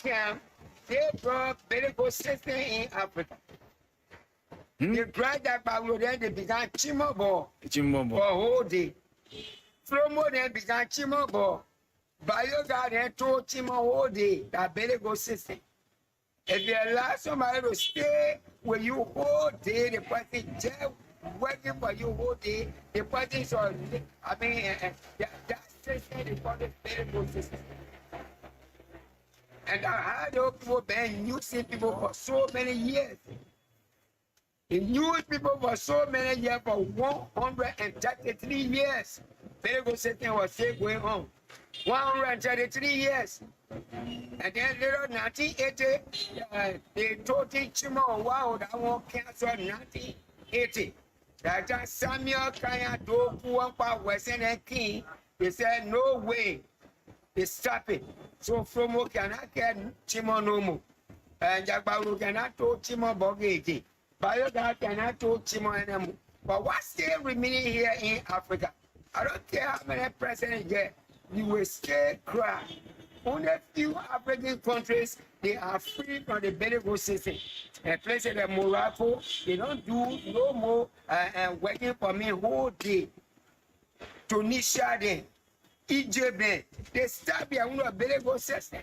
came, they brought medical system in Africa. They dried that Bible, then they began Chimobo for a whole day. Flomo then began Chimobo. Bioga then told Chimo whole day that medical system. If you allow somebody to stay with you whole day, the person just working for you whole day, the person is on, that system is called the medical system. And I had those people been using people for so many years. He used people for so many years, for 133 years. Medical system was still going on. 133 years. And then later 1980, they told Chimo, wow, that one canceled 1980. That time Samuel Kaya Doku Wampa Western and King, they said, no way. They stop it. So Flomo cannot get Chimo no more. And Jagbaru cannot told Chimo Bogeti. Bioga cannot told Chimo anymore. But what's still remaining here in Africa? I don't care how many presidents get, you will still cry. Only a few African countries, they are free from the medical system. And places like Morocco, they don't do no more working for me whole day. Tunisia then, Egypt then, they start their own medical system.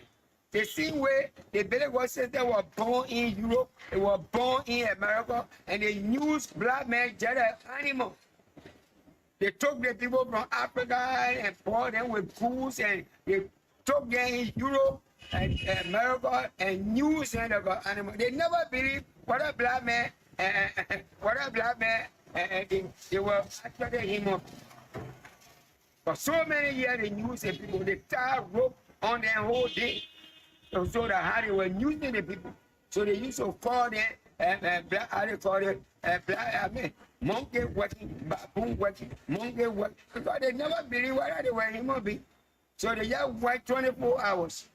The same way the medical system was born in Europe, it was born in America, and they used black men just as animals. They took the people from Africa and brought them with goods, and they took them in Europe and America and used them as animals. They never believed what a black man, they were actually human. For so many years, they used the people. They tied rope on them whole day. So that how they were using the people. So they used to call them black, how they call it, monkey working, baboon working, monkey working. Because they never believed whether they were human beings. So they just work 24 hours.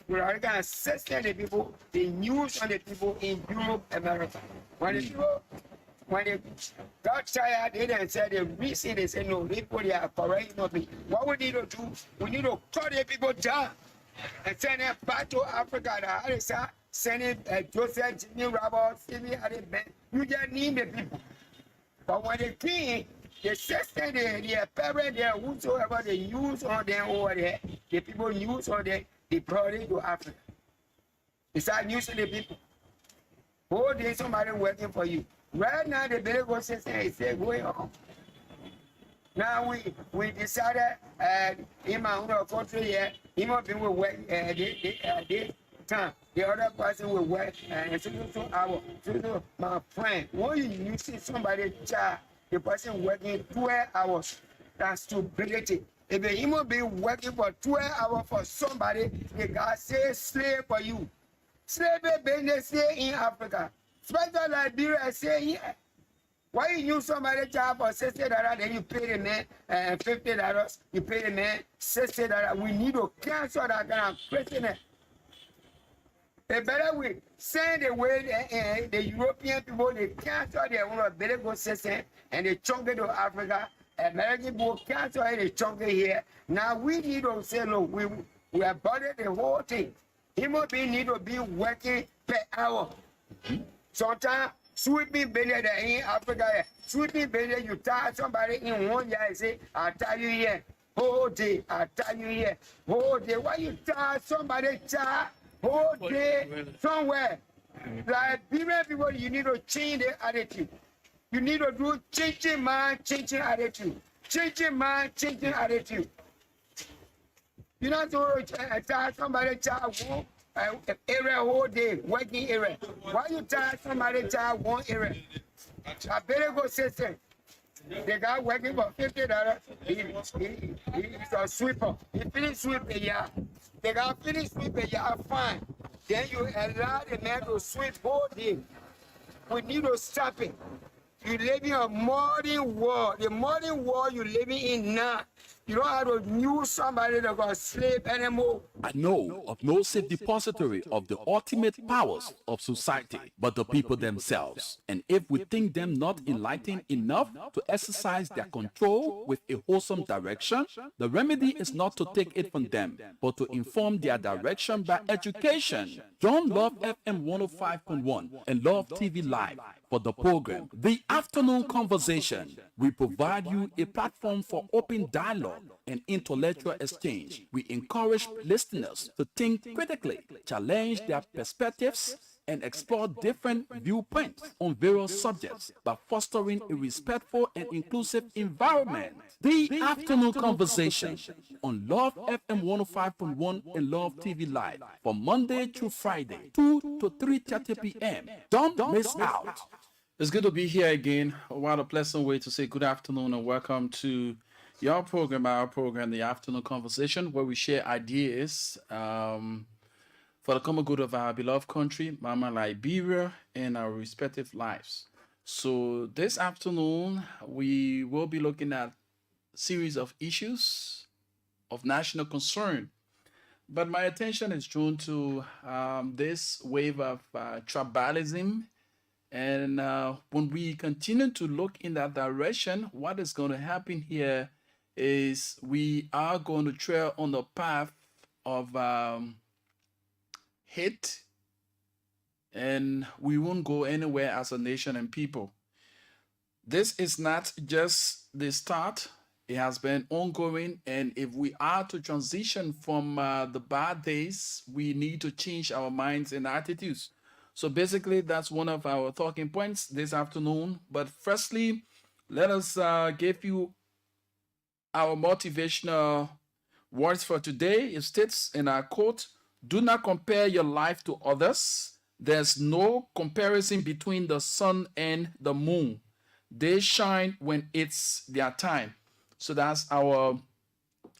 So they can assassinate the people, they use on the people in Europe, America. When the people, when they got tired, they then said, the reason they said, no, people, they are correct human beings. What we need to do, we need to cut the people down and send them back to Africa. Sending Joseph, Jimmy Roberts, Stevie, you just need the people. But when they came, the system, their parents, their whosoever they use on them over there, the people use on them, they brought it to Africa. They start using the people. Whole day somebody working for you. Right now the medical system is still going on. Now we decided in my own country here, he might be work this time. The other person will work and so hour. So my friend, when you see somebody child, the person working 12 hours, that's stupidity. If a human being working for 12 hours for somebody, they got say slave for you. Slave business stay in Africa. Especially Liberia say here. Why you use somebody job for $60, then you pay the man $50, you pay the man $60. We need to cancel that kind of precedent. A better way, send the way the European people, they cancel their own medical system and they chunk it to Africa. American people cancel it, they chunk it here. Now we need to say, look, we have bought the whole thing. Human beings need to be working per hour. Sometimes, sweeping billion in Africa, sweeping billion, you tie somebody in 1 year and say, I'll tie you here. Whole day, I'll tie you here. Whole day. Why you tie somebody whole day somewhere? Like people, you need to change their attitude. You need to do changing mind, changing attitude. Changing mind, changing attitude. You know, to tie somebody one area whole day, working area. Why you tie somebody one area? A very good system. The guy working for $50, he's a sweeper. He finish sweep a year. The guy finish sweep a year, fine. Then you allow the man to sweep whole day. We need to stop it. You live in a modern world. The modern world you're living in now, you don't have to use somebody that got slave anymore. I know of no safe depository of the ultimate powers of society but the people themselves. And if we think them not enlightened enough to exercise their control with a wholesome direction, the remedy is not to take it from them, but to inform their direction by education. Join Love FM 105.1 and Love TV Live for the program, The Afternoon Conversation. We provide you a platform for open dialogue and intellectual exchange. We encourage listeners to think critically, challenge their perspectives, and explore different viewpoints on various subjects by fostering a respectful and inclusive environment. The Afternoon Conversation on Love FM 105.1 and Love TV Live from Monday through Friday, 2 to 3:30 p.m. Don't miss out. It's good to be here again. What a pleasant way to say good afternoon and welcome to your program, our program, The Afternoon Conversation, where we share ideas for the common good of our beloved country, Mama Liberia, and our respective lives. So this afternoon, we will be looking at a series of issues of national concern. But my attention is drawn to this wave of tribalism. And when we continue to look in that direction, what is going to happen here is we are going to tread on the path of hate, and we won't go anywhere as a nation and people. This is not just the start. It has been ongoing, and if we are to transition from the bad days, we need to change our minds and attitudes. So basically, that's one of our talking points this afternoon. But firstly, let us give you our motivational words for today. It states in our quote, "Do not compare your life to others. There's no comparison between the sun and the moon. They shine when it's their time." So that's our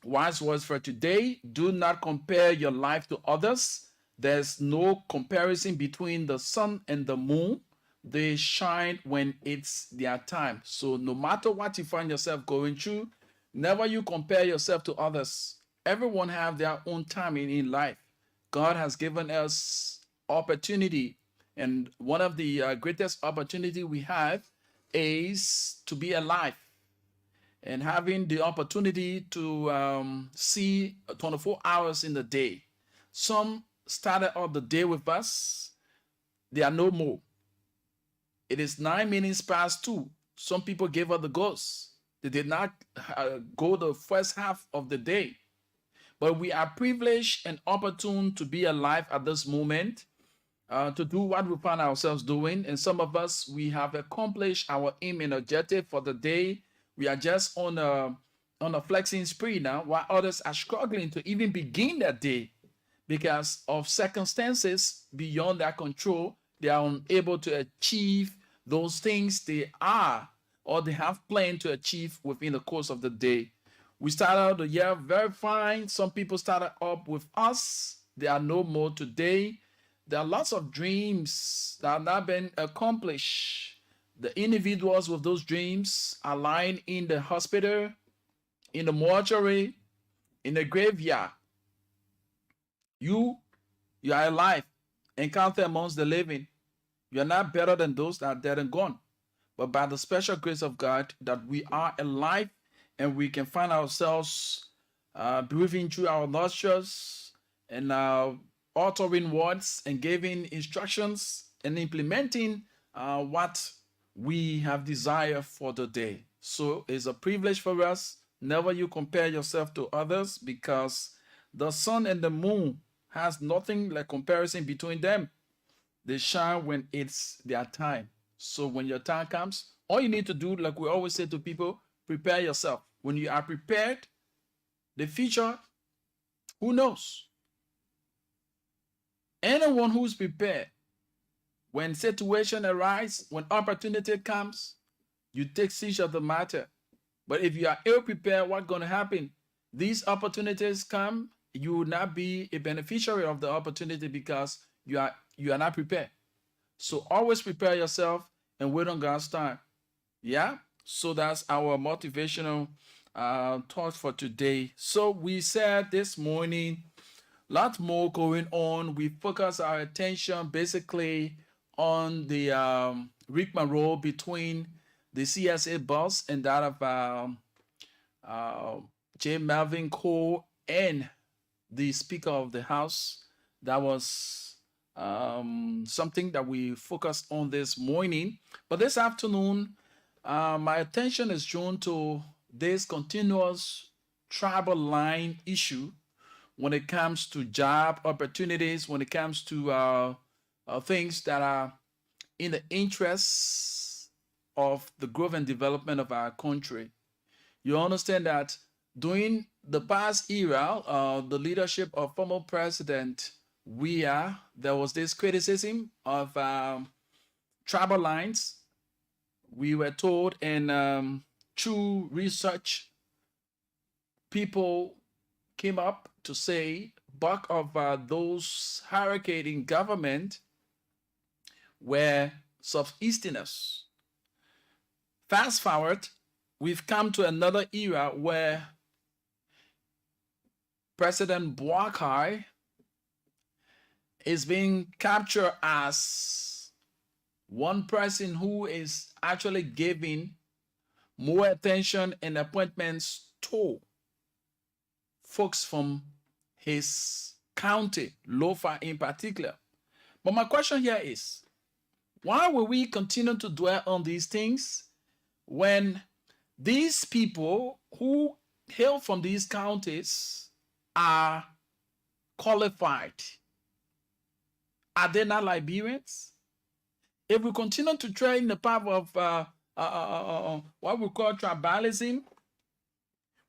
wise words for today. Do not compare your life to others. There's no comparison between the sun and the moon. They shine when it's their time. So no matter what you find yourself going through, never you compare yourself to others. Everyone have their own timing in life. God has given us opportunity, and one of the greatest opportunity we have is to be alive and having the opportunity to see 24 hours in the day. Some started off the day with us. They are no more. It is 9 minutes past 2. Some people gave up the ghost. They did not go the first half of the day. But we are privileged and opportune to be alive at this moment, to do what we find ourselves doing. And some of us, we have accomplished our aim and objective for the day. We are just on a flexing spree now, while others are struggling to even begin their day because of circumstances beyond their control. They are unable to achieve those things they are or they have planned to achieve within the course of the day. We started the year very fine. Some people started up with us. They are no more today. There are lots of dreams that have not been accomplished. The individuals with those dreams are lying in the hospital, in the mortuary, in the graveyard. You are alive and counted amongst the living. You are not better than those that are dead and gone. But by the special grace of God, that we are alive and we can find ourselves breathing through our nostrils and uttering words and giving instructions and implementing what we have desired for the day. So it's a privilege for us. Never you compare yourself to others, because the sun and the moon has nothing like comparison between them. They shine when it's their time. So when your time comes, all you need to do, like we always say to people, prepare yourself. When you are prepared, the future, who knows? Anyone who's prepared, when situation arises, when opportunity comes, you take siege of the matter. But if you are ill-prepared, what's going to happen? These opportunities come, you will not be a beneficiary of the opportunity because you are not prepared. So always prepare yourself and wait on God's time. Yeah. So that's our motivational thought for today. So we said this morning, lot more going on. We focus our attention basically on the rigmarole between the CSA boss and that of uh, J. Melvin Cole and the Speaker of the House. That was something that we focused on this morning. But this afternoon, my attention is drawn to this continuous tribal line issue when it comes to job opportunities, when it comes to things that are in the interests of the growth and development of our country. You understand that during the past era, the leadership of former President Weah, there was this criticism of tribal lines. We were told, and through research, people came up to say bulk of those hurricane government were Southeasterners. Fast forward, we've come to another era where President Boakai is being captured as one person who is actually giving more attention and appointments to folks from his county, Lofa in particular. But my question here is, why will we continue to dwell on these things when these people who hail from these counties are qualified? Are they not Liberians? If we continue to trade in the path of what we call tribalism,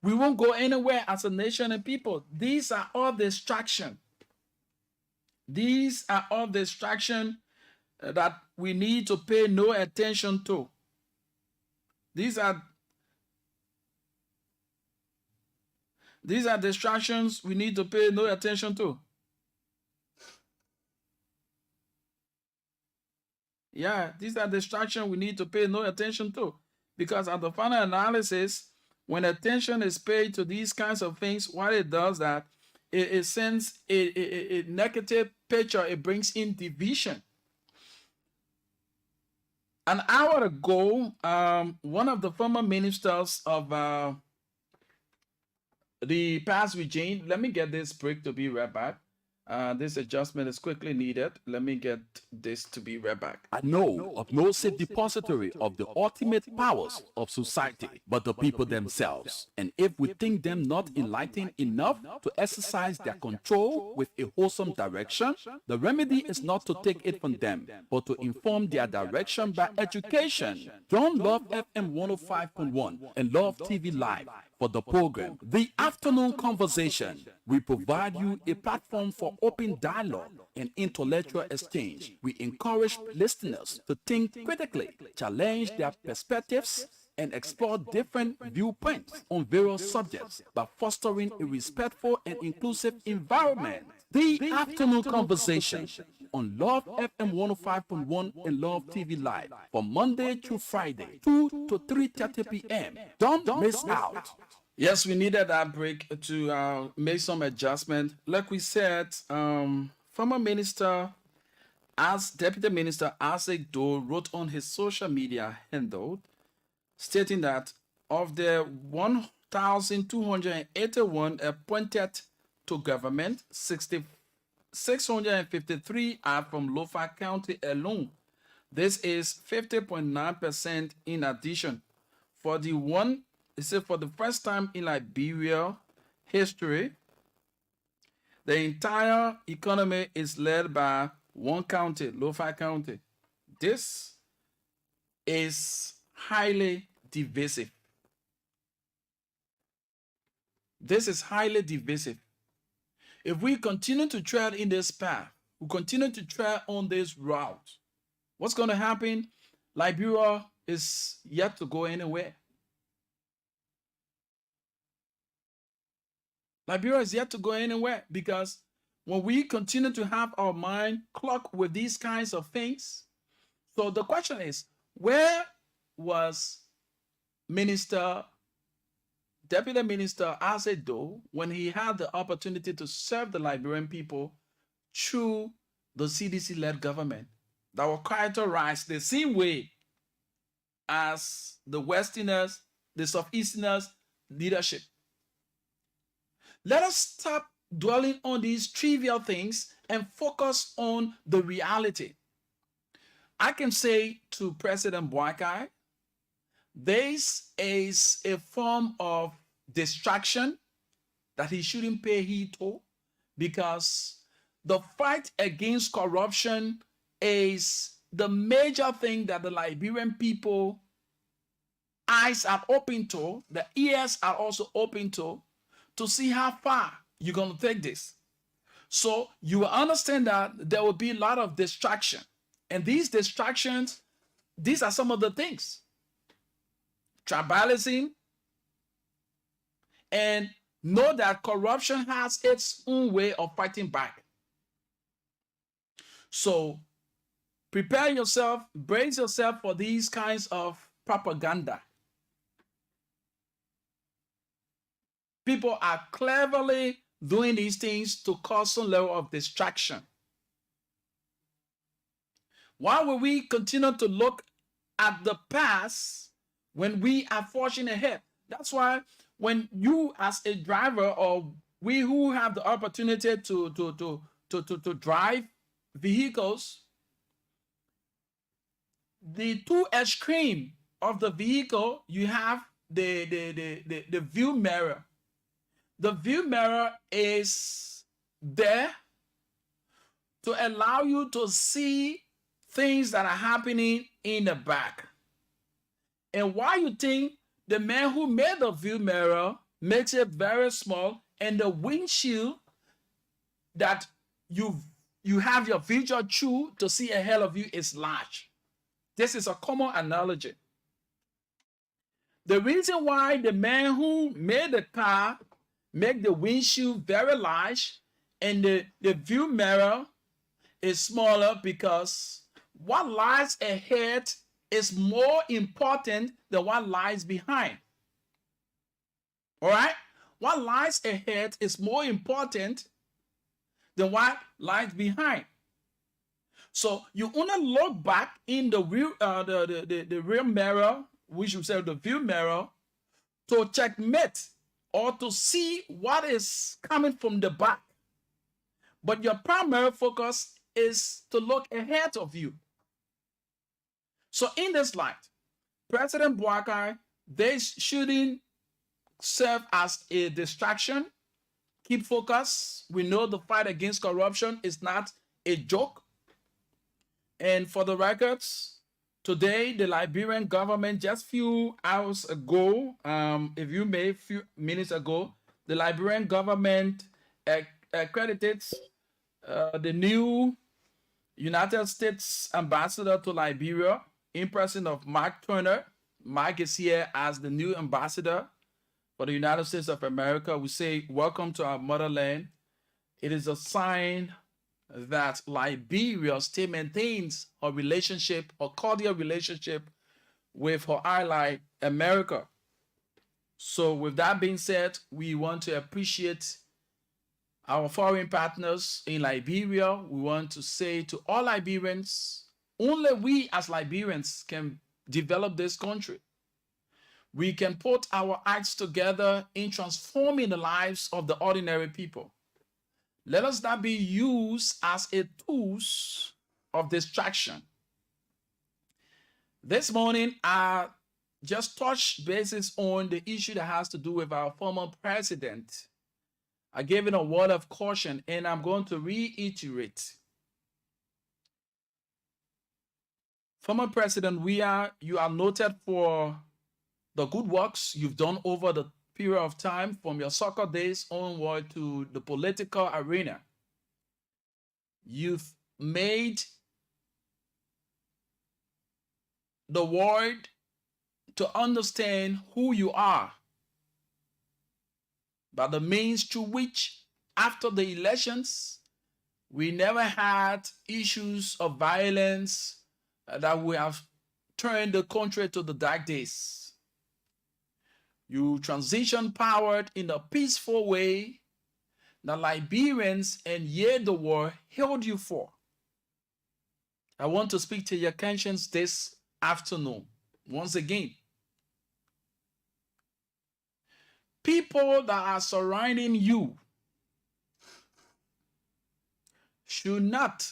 we won't go anywhere as a nation and people. These are all distraction. These are all distraction that we need to pay no attention to. These are distractions we need to pay no attention to. Yeah, these are distractions we need to pay no attention to. Because at the final analysis, when attention is paid to these kinds of things, what it does that it sends a negative picture. It brings in division. An hour ago, one of the former ministers of the past regime, let me get this break to be right back. This adjustment is quickly needed. Let me get this to be right back. I know of no safe depository of the ultimate powers of society but the people themselves. And if we think them not enlightened enough to exercise their control with a wholesome direction, the remedy is not to take it from them, but to inform their direction by education. Join Love FM 105.1 and Love TV Live for the program, The Afternoon Conversation. We provide you a platform for open dialogue and intellectual exchange. We encourage listeners to think critically, challenge their perspectives, and explore different viewpoints on various subjects by fostering a respectful and inclusive environment. The Afternoon Conversation on Love FM 105.1 and Love TV Live from Monday through Friday, 2 to 3:30 p.m. Don't miss out. Yes, we needed that break to make some adjustment. Like we said, former minister, as Deputy Minister Isaac Doe wrote on his social media handle, stating that of the 1,281 appointed to government, 653 are from Lofa County alone. This is 50.9% in addition. For the first time in Liberia history, the entire economy is led by one county, Lofa County. This is highly divisive. This is highly divisive. If we continue to tread in this path, we continue to tread on this route, what's going to happen? Liberia is yet to go anywhere. Liberia is yet to go anywhere because when we continue to have our mind clogged with these kinds of things, so the question is, where was Minister, Deputy Minister Azedo, when he had the opportunity to serve the Liberian people through the CDC-led government that were characterized the same way as the Westerners, the Southeasterners leadership. Let us stop dwelling on these trivial things and focus on the reality. I can say to President Boakai, this is a form of distraction that he shouldn't pay heed to, because the fight against corruption is the major thing that the Liberian people eyes are open to, the ears are also open to see how far you're going to take this. So you will understand that there will be a lot of distraction. And these distractions, these are some of the things. Tribalism, and know that corruption has its own way of fighting back. So prepare yourself, brace yourself for these kinds of propaganda. People are cleverly doing these things to cause some level of distraction. Why will we continue to look at the past when we are forging ahead? That's why when you as a driver, or we who have the opportunity to drive vehicles, the two extreme of the vehicle, you have the view mirror. The view mirror is there to allow you to see things that are happening in the back. And why you think the man who made the view mirror makes it very small, and the windshield that you have your visual through to see ahead of you is large? This is a common analogy. The reason why the man who made the car make the windshield very large and the view mirror is smaller, because what lies ahead is more important than what lies behind. All right? What lies ahead is more important than what lies behind. So you only look back in the rear mirror, which we say the view mirror, to checkmate or to see what is coming from the back. But your primary focus is to look ahead of you. So in this light, President Boakai, they shouldn't serve as a distraction. Keep focus. We know the fight against corruption is not a joke. And for the records, today the Liberian government, just few hours ago, few minutes ago, the Liberian government accredited the new United States ambassador to Liberia, in person of Mark Turner. Mark is here as the new ambassador for the United States of America. We say, welcome to our motherland. It is a sign that Liberia still maintains a relationship, a cordial relationship with her ally, America. So with that being said, we want to appreciate our foreign partners in Liberia. We want to say to all Liberians, only we as Liberians can develop this country. We can put our acts together in transforming the lives of the ordinary people. Let us not be used as a tools of distraction. This morning, I just touched bases on the issue that has to do with our former president. I gave him a word of caution, and I'm going to reiterate. Former President, you are noted for the good works you've done over the period of time from your soccer days onward to the political arena. You've made the world to understand who you are by the means through which, after the elections, we never had issues of violence that we have turned the country to the dark days. You transition power in a peaceful way that Liberians and yet the war held you for. I want to speak to your conscience this afternoon. Once again, people that are surrounding you should not,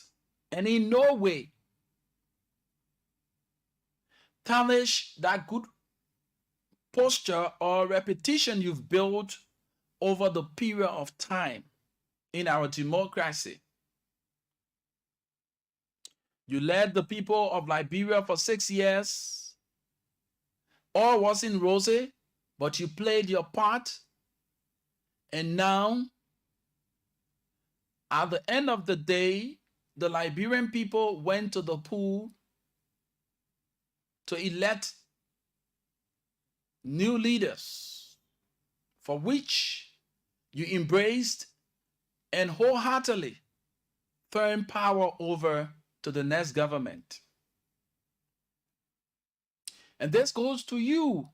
and in no way, tarnish that good posture or reputation you've built over the period of time in our democracy. You led the people of Liberia for 6 years. All wasn't rosy, but you played your part. And now, at the end of the day, the Liberian people went to the pool to elect new leaders, for which you embraced and wholeheartedly turned power over to the next government. And this goes to you.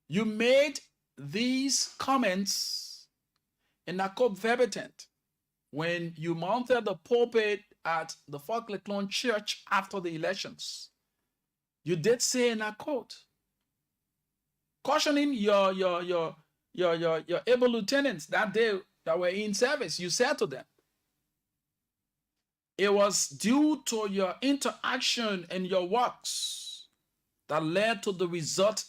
You made these comments in a quote verbatim when you mounted the pulpit at the Falkland Church after the elections. You did say in a quote, cautioning your able lieutenants that day that were in service. You said to them, it was due to your interaction and your works that led to the result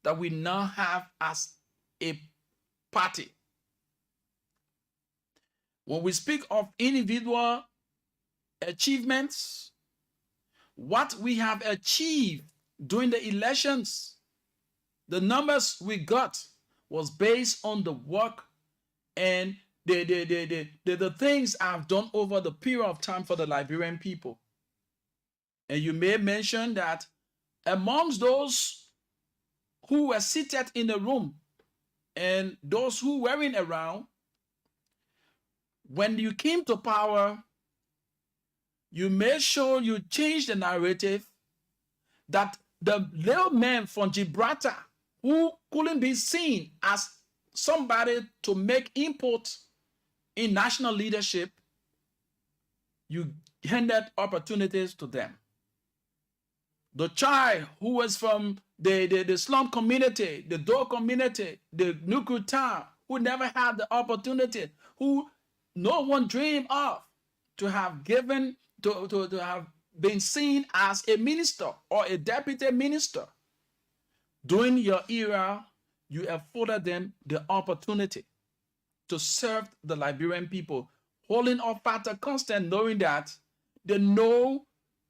that we now have as a party. When we speak of individual achievements, what we have achieved during the elections, the numbers we got was based on the work and the things I've done over the period of time for the Liberian people. And you may mention that amongst those who were seated in the room and those who weren't around, when you came to power, you made sure you changed the narrative that the little man from Gibraltar who couldn't be seen as somebody to make input in national leadership, you handed opportunities to them. The child who was from the slum community, the Dole community, the nuclear town, who never had the opportunity, who no one dreamed of to have given, to have been seen as a minister or a deputy minister. During your era, you afforded them the opportunity to serve the Liberian people, holding our factor constant, knowing that they know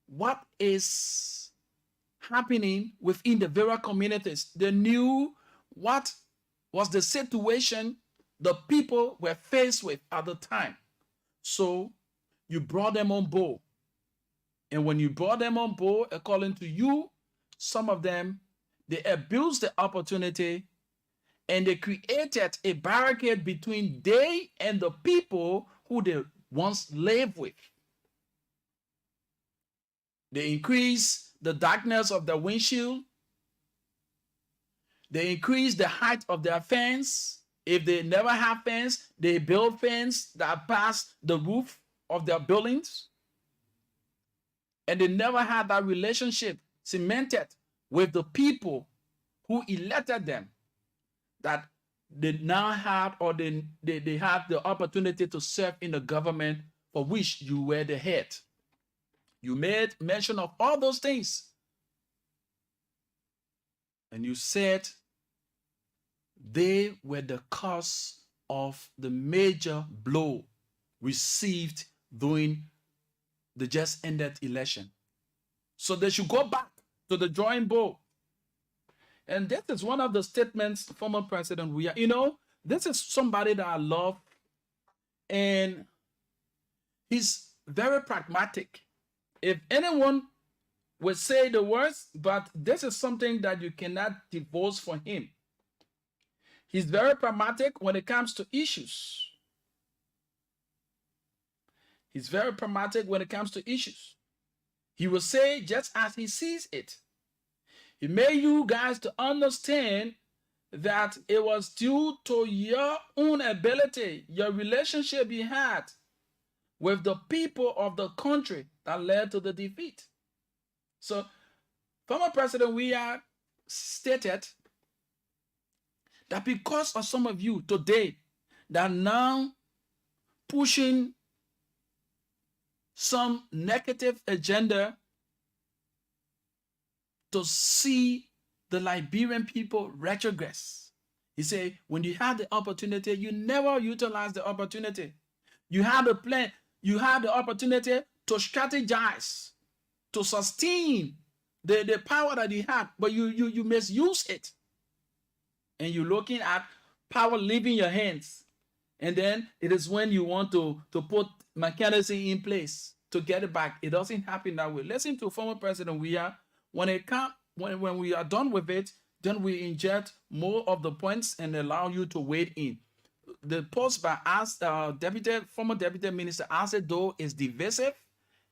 what is happening within the various communities. They knew what was the situation the people were faced with at the time. So you brought them on board. And when you brought them on board, according to you, some of them, they abused the opportunity and they created a barricade between they and the people who they once lived with. They increased the darkness of the windshield. They increased the height of their fence. If they never have fence, they build fence that pass the roof of their buildings. And they never had that relationship cemented with the people who elected them, that they now had, or they had the opportunity to serve in the government for which you were the head. You made mention of all those things. And you said they were the cause of the major blow received during the just ended election. So they should go back to the drawing board. And this is one of the statements former President Weah, this is somebody that I love, and he's very pragmatic. If anyone would say the words, but this is something that you cannot divorce from him. He's very pragmatic when it comes to issues. He's very pragmatic when it comes to issues. He will say just as he sees it. He made you guys to understand that it was due to your own ability, your relationship you had with the people of the country that led to the defeat. So, former President Weah stated that because of some of you today that are now pushing some negative agenda to see the Liberian people retrogress. He said, when you had the opportunity, you never utilized the opportunity. You had a plan, you had the opportunity to strategize, to sustain the power that you had, but you misuse it. And you're looking at power leaving your hands. And then it is when you want to put mechanism in place to get it back. It doesn't happen that way. Listen to former President Weah. When we are done with it, then we inject more of the points and allow you to wade in. The post by former Deputy Minister Asedo is divisive,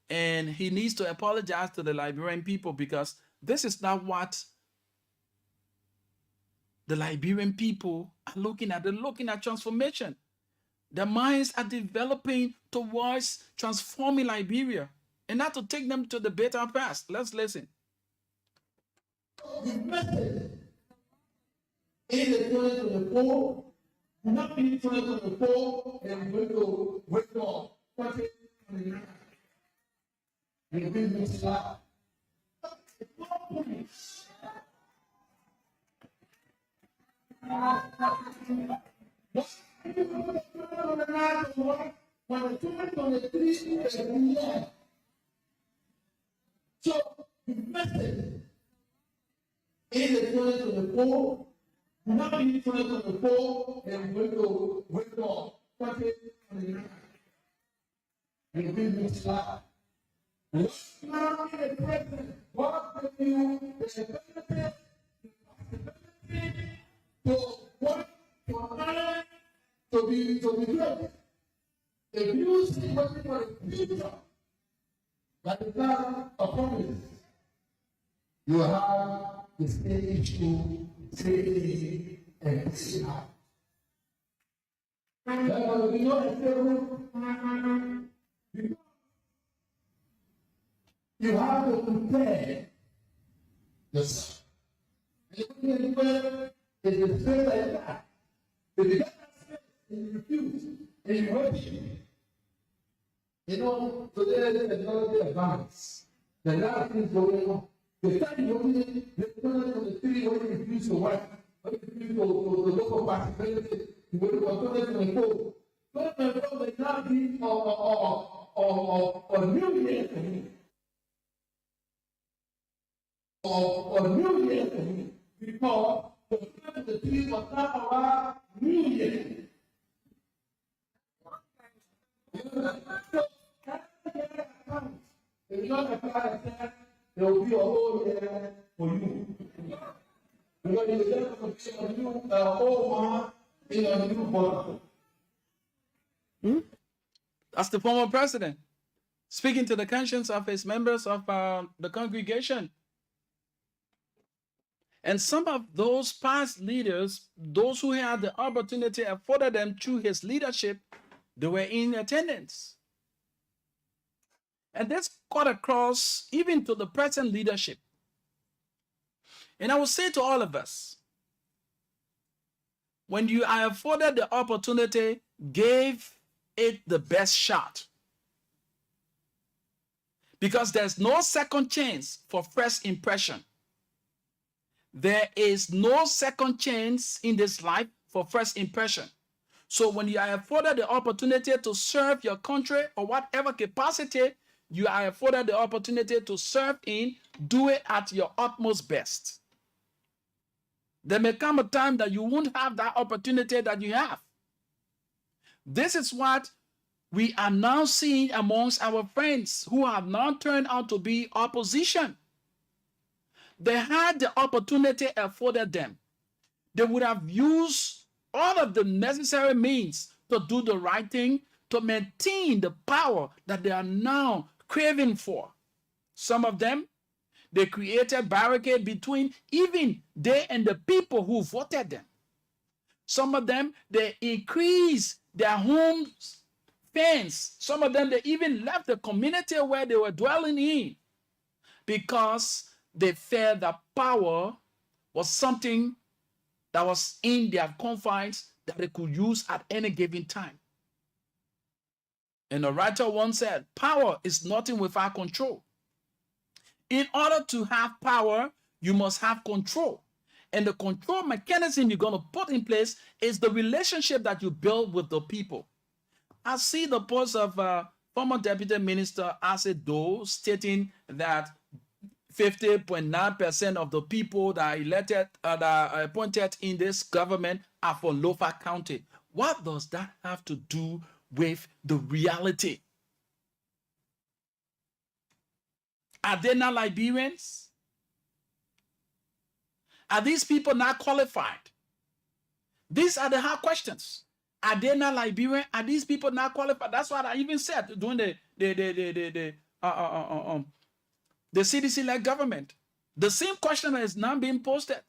and he needs to apologize to the Liberian people because this is not what the Liberian people are looking at. They're looking at transformation. Their minds are developing towards transforming Liberia and not to take them to the better past. Let's listen. The message in the 2024 will not be 2024 and we're going to wait for 2029. We'll be misled. When the 2023 is the year. So the message in the 2024 will not be 2024 and we're going to wait for 2029. We'll be misled. Now in the present, God give you the ability, to work for others to be great. If you see working for the future that is not a promise, you have the stage to say and see out. Therefore, we know that you have to prepare yourself. And you can do it in the spirit like that. If you get that spirit and you refuse and you hurt you know, today there is technology advance. There are a lot of things going on. The time you're in, the 2023 when you refuse to work, when you refuse to local participation, you will go to 2024. 2024 may not be a new year for you. Or new year for you. Because the 2023 was not our new year. If you don't apply that, there will be a whole year for you. Because you will just be a new whole month in a new body. That's the former president speaking to the conscience of his members of the congregation. And some of those past leaders, those who had the opportunity afforded them through his leadership, they were in attendance. And this got across even to the present leadership. And I will say to all of us, when you are afforded the opportunity, give it the best shot. Because there's no second chance for first impression. There is no second chance in this life for first impression. So when you are afforded the opportunity to serve your country or whatever capacity you are afforded the opportunity to serve in, do it at your utmost best. There may come a time that you won't have that opportunity that you have. This is what we are now seeing amongst our friends who have now turned out to be opposition. They had the opportunity afforded them. They would have used all of the necessary means to do the right thing, to maintain the power that they are now craving for. Some of them, They created barricade between even they and the people who voted them. Some of them, they increased their homes fence. Some of them, they even left the community where they were dwelling in because they felt that power was something that was in their confines that they could use at any given time. And the writer once said, power is nothing without control. In order to have power, you must have control. And the control mechanism you're going to put in place is the relationship that you build with the people. I see the post of former Deputy Minister Asedo stating that 50.9% of the people that are elected, that are appointed in this government are from Lofa County. What does that have to do with the reality? Are they not Liberians? Are these people not qualified? These are the hard questions. Are they not Liberian? Are these people not qualified? That's what I even said during the CDC-led government. The same question is now being posted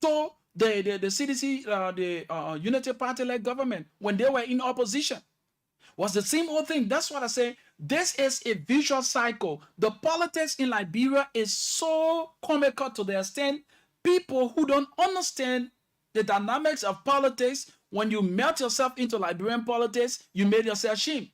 to the CDC, the Unity Party-led government when they were in opposition. Was the same old thing. That's what I say. This is a visual cycle. The politics in Liberia is so comical to the extent people who don't understand the dynamics of politics, when you melt yourself into Liberian politics, you made yourself shame.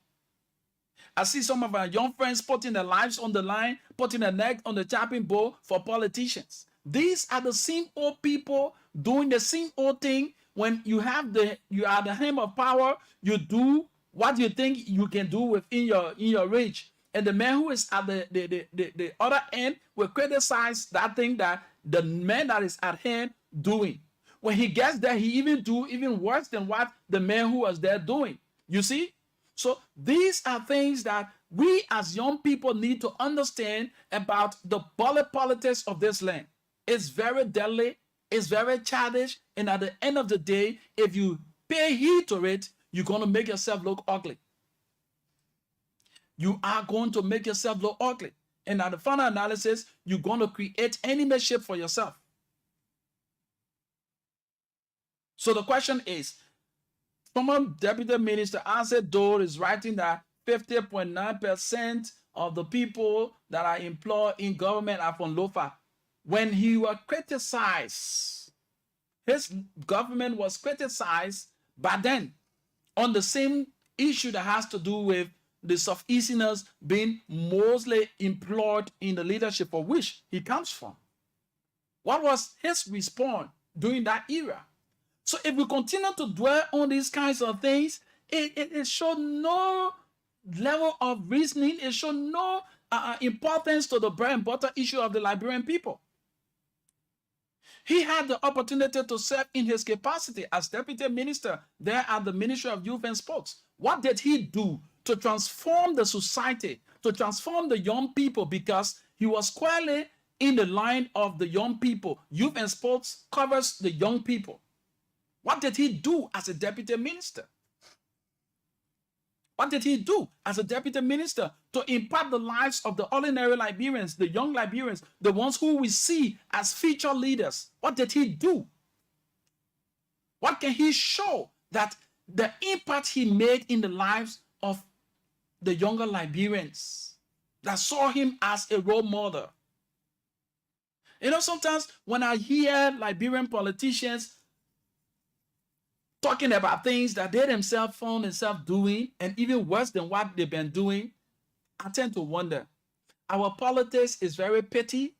I see some of our young friends putting their lives on the line, putting their neck on the chopping board for politicians. These are the same old people doing the same old thing. When you are the helm of power, you do what you think you can do within your reach. And the man who is at the other end will criticize that thing that the man that is at hand doing. When he gets there, he even do even worse than what the man who was there doing. You see? So these are things that we as young people need to understand about the politics of this land. It's very deadly, it's very childish, and at the end of the day, if you pay heed to it, you're going to make yourself look ugly. You are going to make yourself look ugly. And at the final analysis, you're going to create enemyship for yourself. So the question is, former Deputy Minister Isaac Dole is writing that 50.9% of the people that are employed in government are from Lofa. When he was criticized, his government was criticized by then on the same issue that has to do with the Southeasterners being mostly employed in the leadership of which he comes from. What was his response during that era? So if we continue to dwell on these kinds of things, it shows no level of reasoning. It shows no importance to the bread and butter issue of the Liberian people. He had the opportunity to serve in his capacity as deputy minister there at the Ministry of Youth and Sports. What did he do to transform the society, to transform the young people? Because he was squarely in the line of the young people. Youth and Sports covers the young people. What did he do as a deputy minister? What did he do as a deputy minister to impact the lives of the ordinary Liberians, the young Liberians, the ones who we see as future leaders? What did he do? What can he show that the impact he made in the lives of the younger Liberians that saw him as a role model? You know, sometimes when I hear Liberian politicians talking about things that they themselves found themselves doing, and even worse than what they've been doing, I tend to wonder. Our politics is very petty,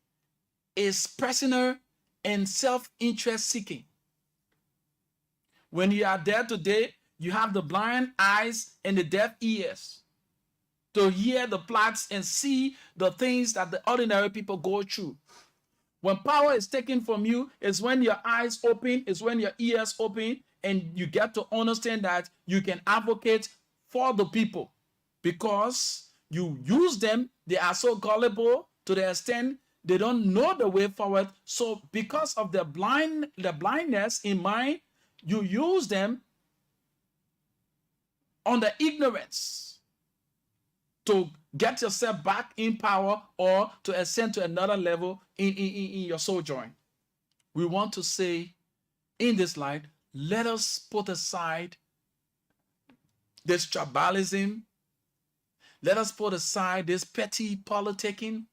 is personal, and self-interest seeking. When you are there today, you have the blind eyes and the deaf ears to hear the plots and see the things that the ordinary people go through. When power is taken from you, it's when your eyes open, it's when your ears open, and you get to understand that you can advocate for the people because you use them. They are so gullible to the extent they don't know the way forward. So because of the blindness in mind, you use them on the ignorance to get yourself back in power or to ascend to another level in your sojourn. We want to say in this light, let us put aside this tribalism. Let us put aside this petty politicking,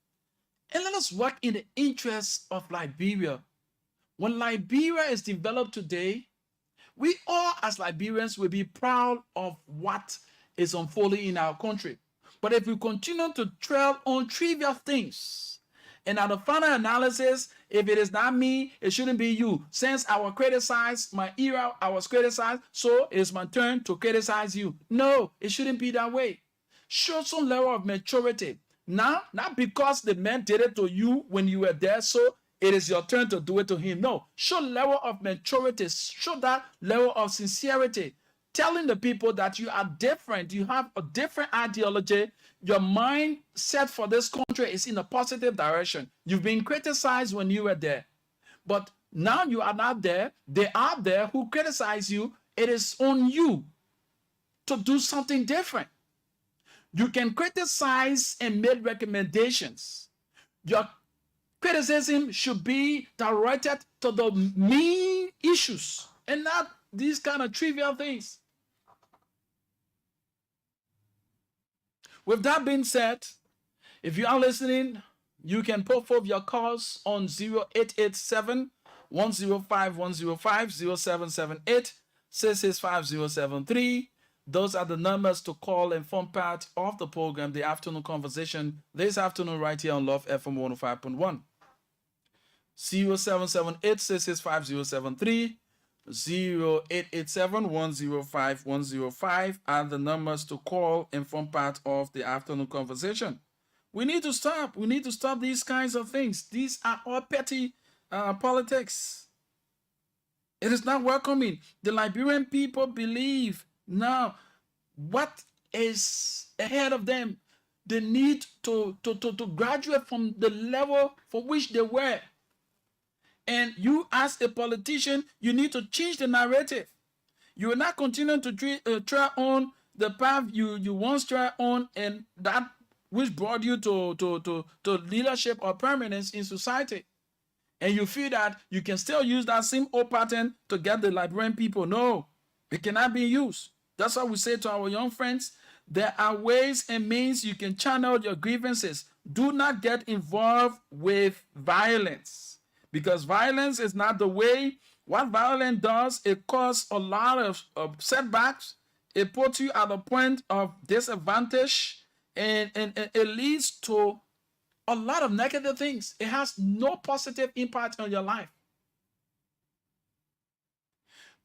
and let us work in the interests of Liberia. When Liberia is developed today, we all as Liberians will be proud of what is unfolding in our country. But if we continue to trail on trivial things, and at the final analysis, if it is not me, it shouldn't be you. Since I was criticized, my era, I was criticized, so it's my turn to criticize you. No, it shouldn't be that way. Show some level of maturity. Now, not because the man did it to you when you were there, so it is your turn to do it to him. No, show level of maturity. Show that level of sincerity. Telling the people that you are different. You have a different ideology. Your mindset for this country is in a positive direction. You've been criticized when you were there. But now you are not there. They are there who criticize you. It is on you to do something different. You can criticize and make recommendations. Your criticism should be directed to the main issues and not these kind of trivial things. With that being said, if you are listening, you can put forth your calls on 0887 105 105 0778 665 Those are the numbers to call and form part of the program, The Afternoon Conversation, this afternoon right here on Love FM 105.1. 0778 665 0887 105 105 are the numbers to call and form part of the afternoon conversation. We need to stop. We need to stop these kinds of things. These are all petty politics. It is not welcoming. The Liberian people believe now what is ahead of them. They need to graduate from the level for which they were. And you, as a politician, you need to change the narrative. You will not continue to try on the path you once tried on, and that which brought you to leadership or permanence in society. And you feel that you can still use that same old pattern to get the Liberian people. No, it cannot be used. That's why we say to our young friends, there are ways and means you can channel your grievances. Do not get involved with violence. Because violence is not the way. What violence does, it causes a lot of setbacks. It puts you at a point of disadvantage, and it leads to a lot of negative things. It has no positive impact on your life.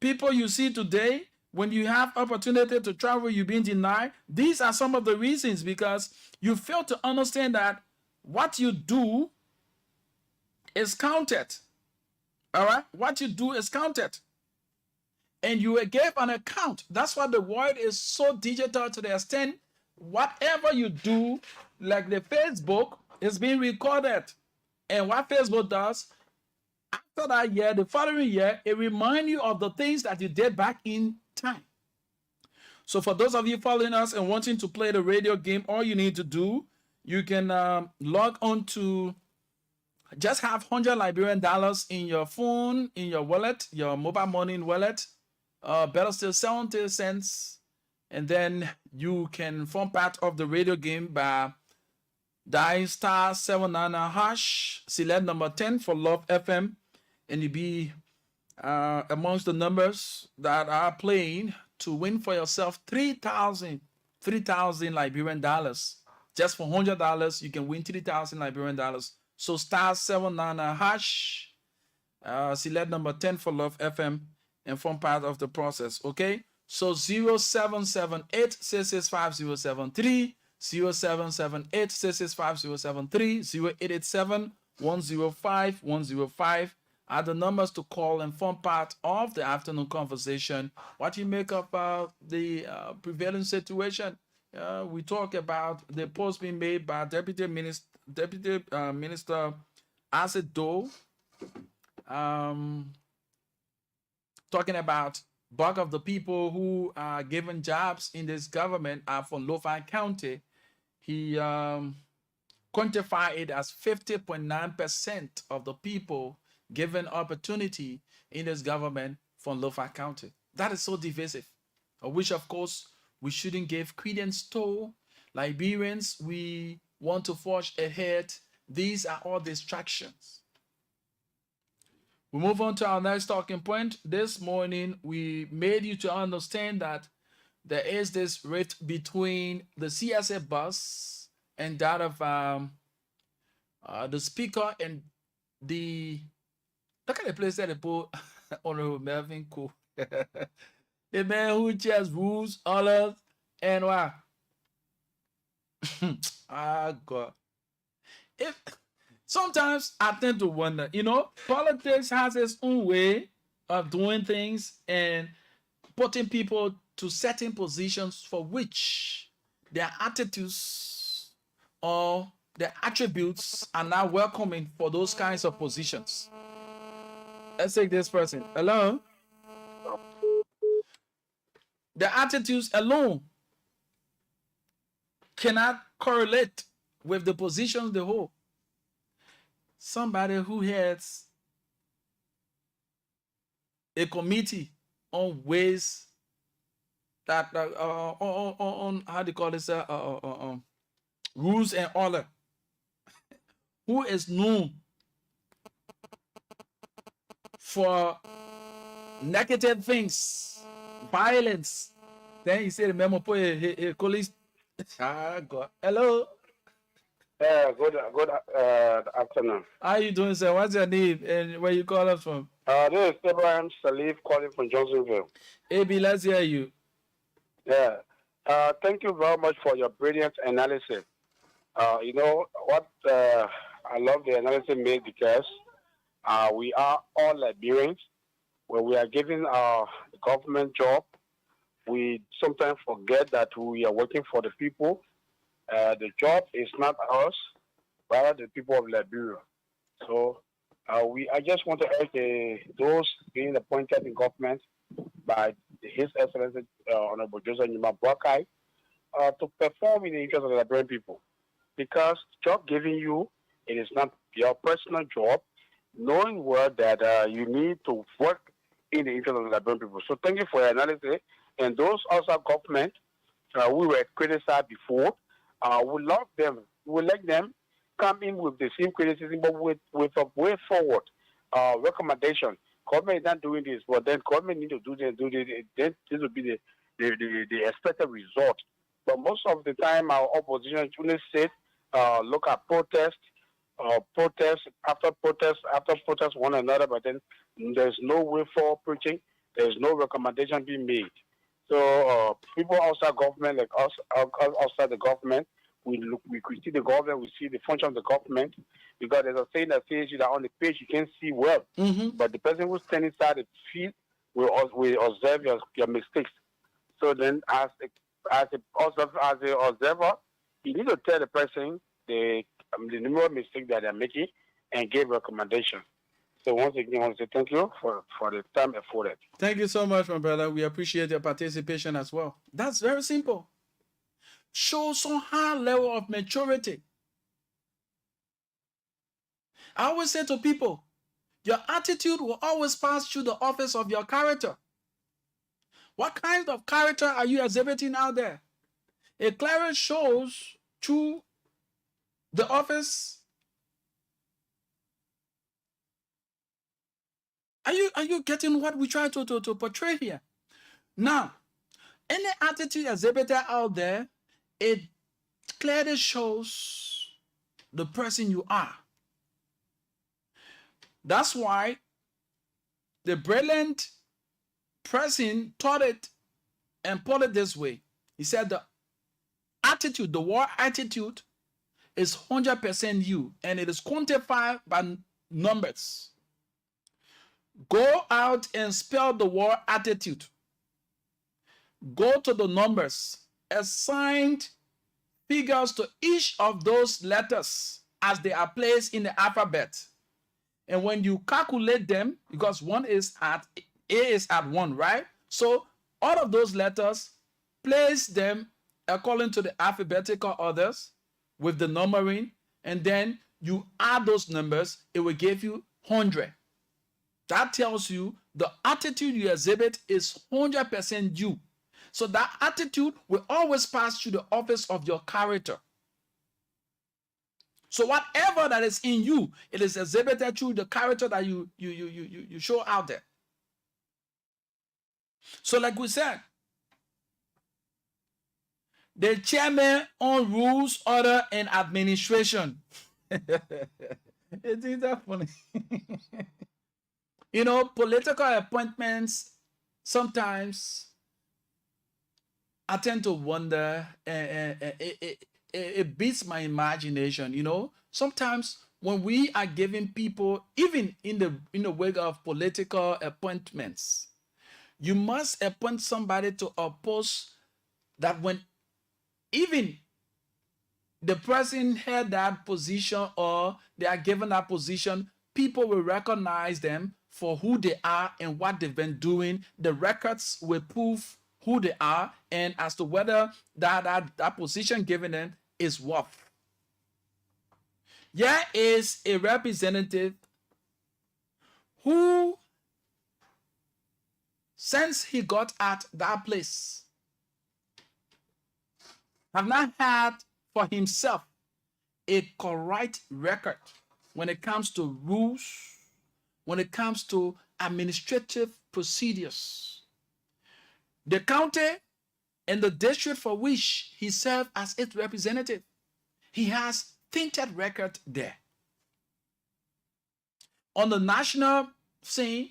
People you see today, when you have opportunity to travel, you've been denied. These are some of the reasons, because you fail to understand that what you do is counted. All right? What you do is counted. And you gave an account. That's why the world is so digital to the extent whatever you do, like the Facebook, is being recorded. And what Facebook does, after that year, the following year, it reminds you of the things that you did back in time. So for those of you following us and wanting to play the radio game, all you need to do, you can log on to just have 100 Liberian dollars in your phone, in your wallet, your mobile money wallet, better still 70 cents. And then you can form part of the radio game by dial *799# select number 10 for Love FM, and you'll be amongst the numbers that are playing to win for yourself 3,000 Liberian dollars. Just for $100, you can win 3,000 Liberian dollars. So *799# select number 10 for Love FM and form part of the process. Okay. So 0778 665 073, 0778 665 073, 0887 105 105 are the numbers to call and form part of the afternoon conversation. What you make of the prevailing situation? We talk about the post being made by Deputy Minister Acid Doe, talking about bulk of the people who are given jobs in this government are from Lofine County. he quantified it as 50.9% of the people given opportunity in this government from Lofa County. That is so divisive, which of course we shouldn't give credence to. Liberians, we want to forge ahead. These are all distractions. We move on to our next talking point. This morning, we made you to understand that there is this rift between the CSA bus and that of the speaker and the, look at the place that they put Honorable Melvin Cool. The man who just rules others and what? God. If sometimes I tend to wonder, politics has its own way of doing things and putting people to certain positions for which their attitudes or their attributes are not welcoming for those kinds of positions. Let's take this person. Hello? The attitudes alone cannot correlate with the positions they hold. Somebody who heads a committee on ways that on how do you call this rules and order, who is known for negative things, violence. Then he said, "Remember, colleagues." God. Hello. Good afternoon. How you doing, sir? What's your name and where you call us from? This is Abraham Salif calling from Johnsonville. AB, let's hear you. Yeah. Thank you very much for your brilliant analysis. You know what? I love the analysis made because we are all Liberians. When we are given our government job, we sometimes forget that we are working for the people. The job is not ours, rather the people of Liberia. So I just want to urge those being appointed in government by His Excellency Honorable Joseph Nyuma Boakai to perform in the interest of the Liberian people. Because job giving you, it is not your personal job, knowing well that you need to work in the interest of the Liberian people. So thank you for your analysis. And those also government, we were criticized before, we love them. We let them come in with the same criticism, but with a way forward recommendation. Government is not doing this, but then government need to do this. Then this will be the expected result. But most of the time, our opposition only said, look at protest after protest one another. But then there's no way for preaching. There's no recommendation being made. So people outside government, like us, outside the government, we critique the government, we see the function of the government, because there's a saying that says that on the page you can see well, but the person who's standing inside the field will observe your mistakes. So then, as an observer, you need to tell the person the number of mistakes that they're making and give recommendation. So once again, I want to say thank you for the time afforded. Thank you so much, my brother. We appreciate your participation as well. That's very simple. Show some high level of maturity. I always say to people, your attitude will always pass through the office of your character. What kind of character are you exhibiting out there? A clearly shows through the office. Are you getting what we try to portray here? Now, any attitude exhibited out there, it clearly shows the person you are. That's why the brilliant person taught it and put it this way. He said the attitude, the war attitude, is 100% you, and it is quantified by numbers. Go out and spell the war attitude. Go to the numbers, assign figures to each of those letters as they are placed in the alphabet. And when you calculate them, because A is at 1, right? So all of those letters, place them according to the alphabetical orders, with the numbering, and then you add those numbers, it will give you 100. That tells you the attitude you exhibit is 100% you. So that attitude will always pass through the office of your character. So whatever that is in you, it is exhibited through the character that you show out there. So like we said, the chairman on rules, order, and administration. Isn't that funny? You know, political appointments, sometimes I tend to wonder, it beats my imagination, you know. Sometimes when we are giving people, even in the wake of political appointments, you must appoint somebody to a post that when even the person had that position or they are given that position, people will recognize them for who they are and what they've been doing. The records will prove who they are and as to whether that position given them is worth. Here is a representative who, since he got at that place, have not had for himself a correct record when it comes to rules, when it comes to administrative procedures. The county and the district for which he served as its representative, he has tainted record there. On the national scene,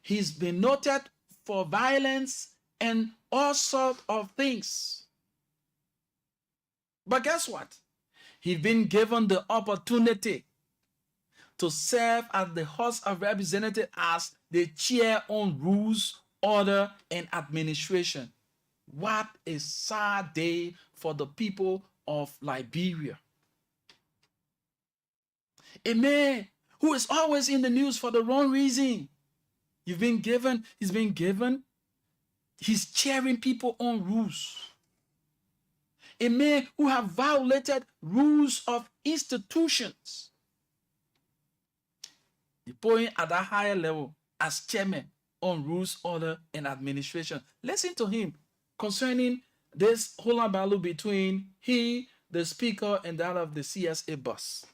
he's been noted for violence and all sorts of things. But guess what? He's been given the opportunity to serve as the House of Representatives as the chair on rules, order, and administration. What a sad day for the people of Liberia. A man who is always in the news for the wrong reason. He's chairing people on rules. A man who have violated rules of institutions. He's going at a higher level as chairman on rules, order, and administration. Listen to him concerning this hullabaloo between he, the speaker, and that of the CSA boss.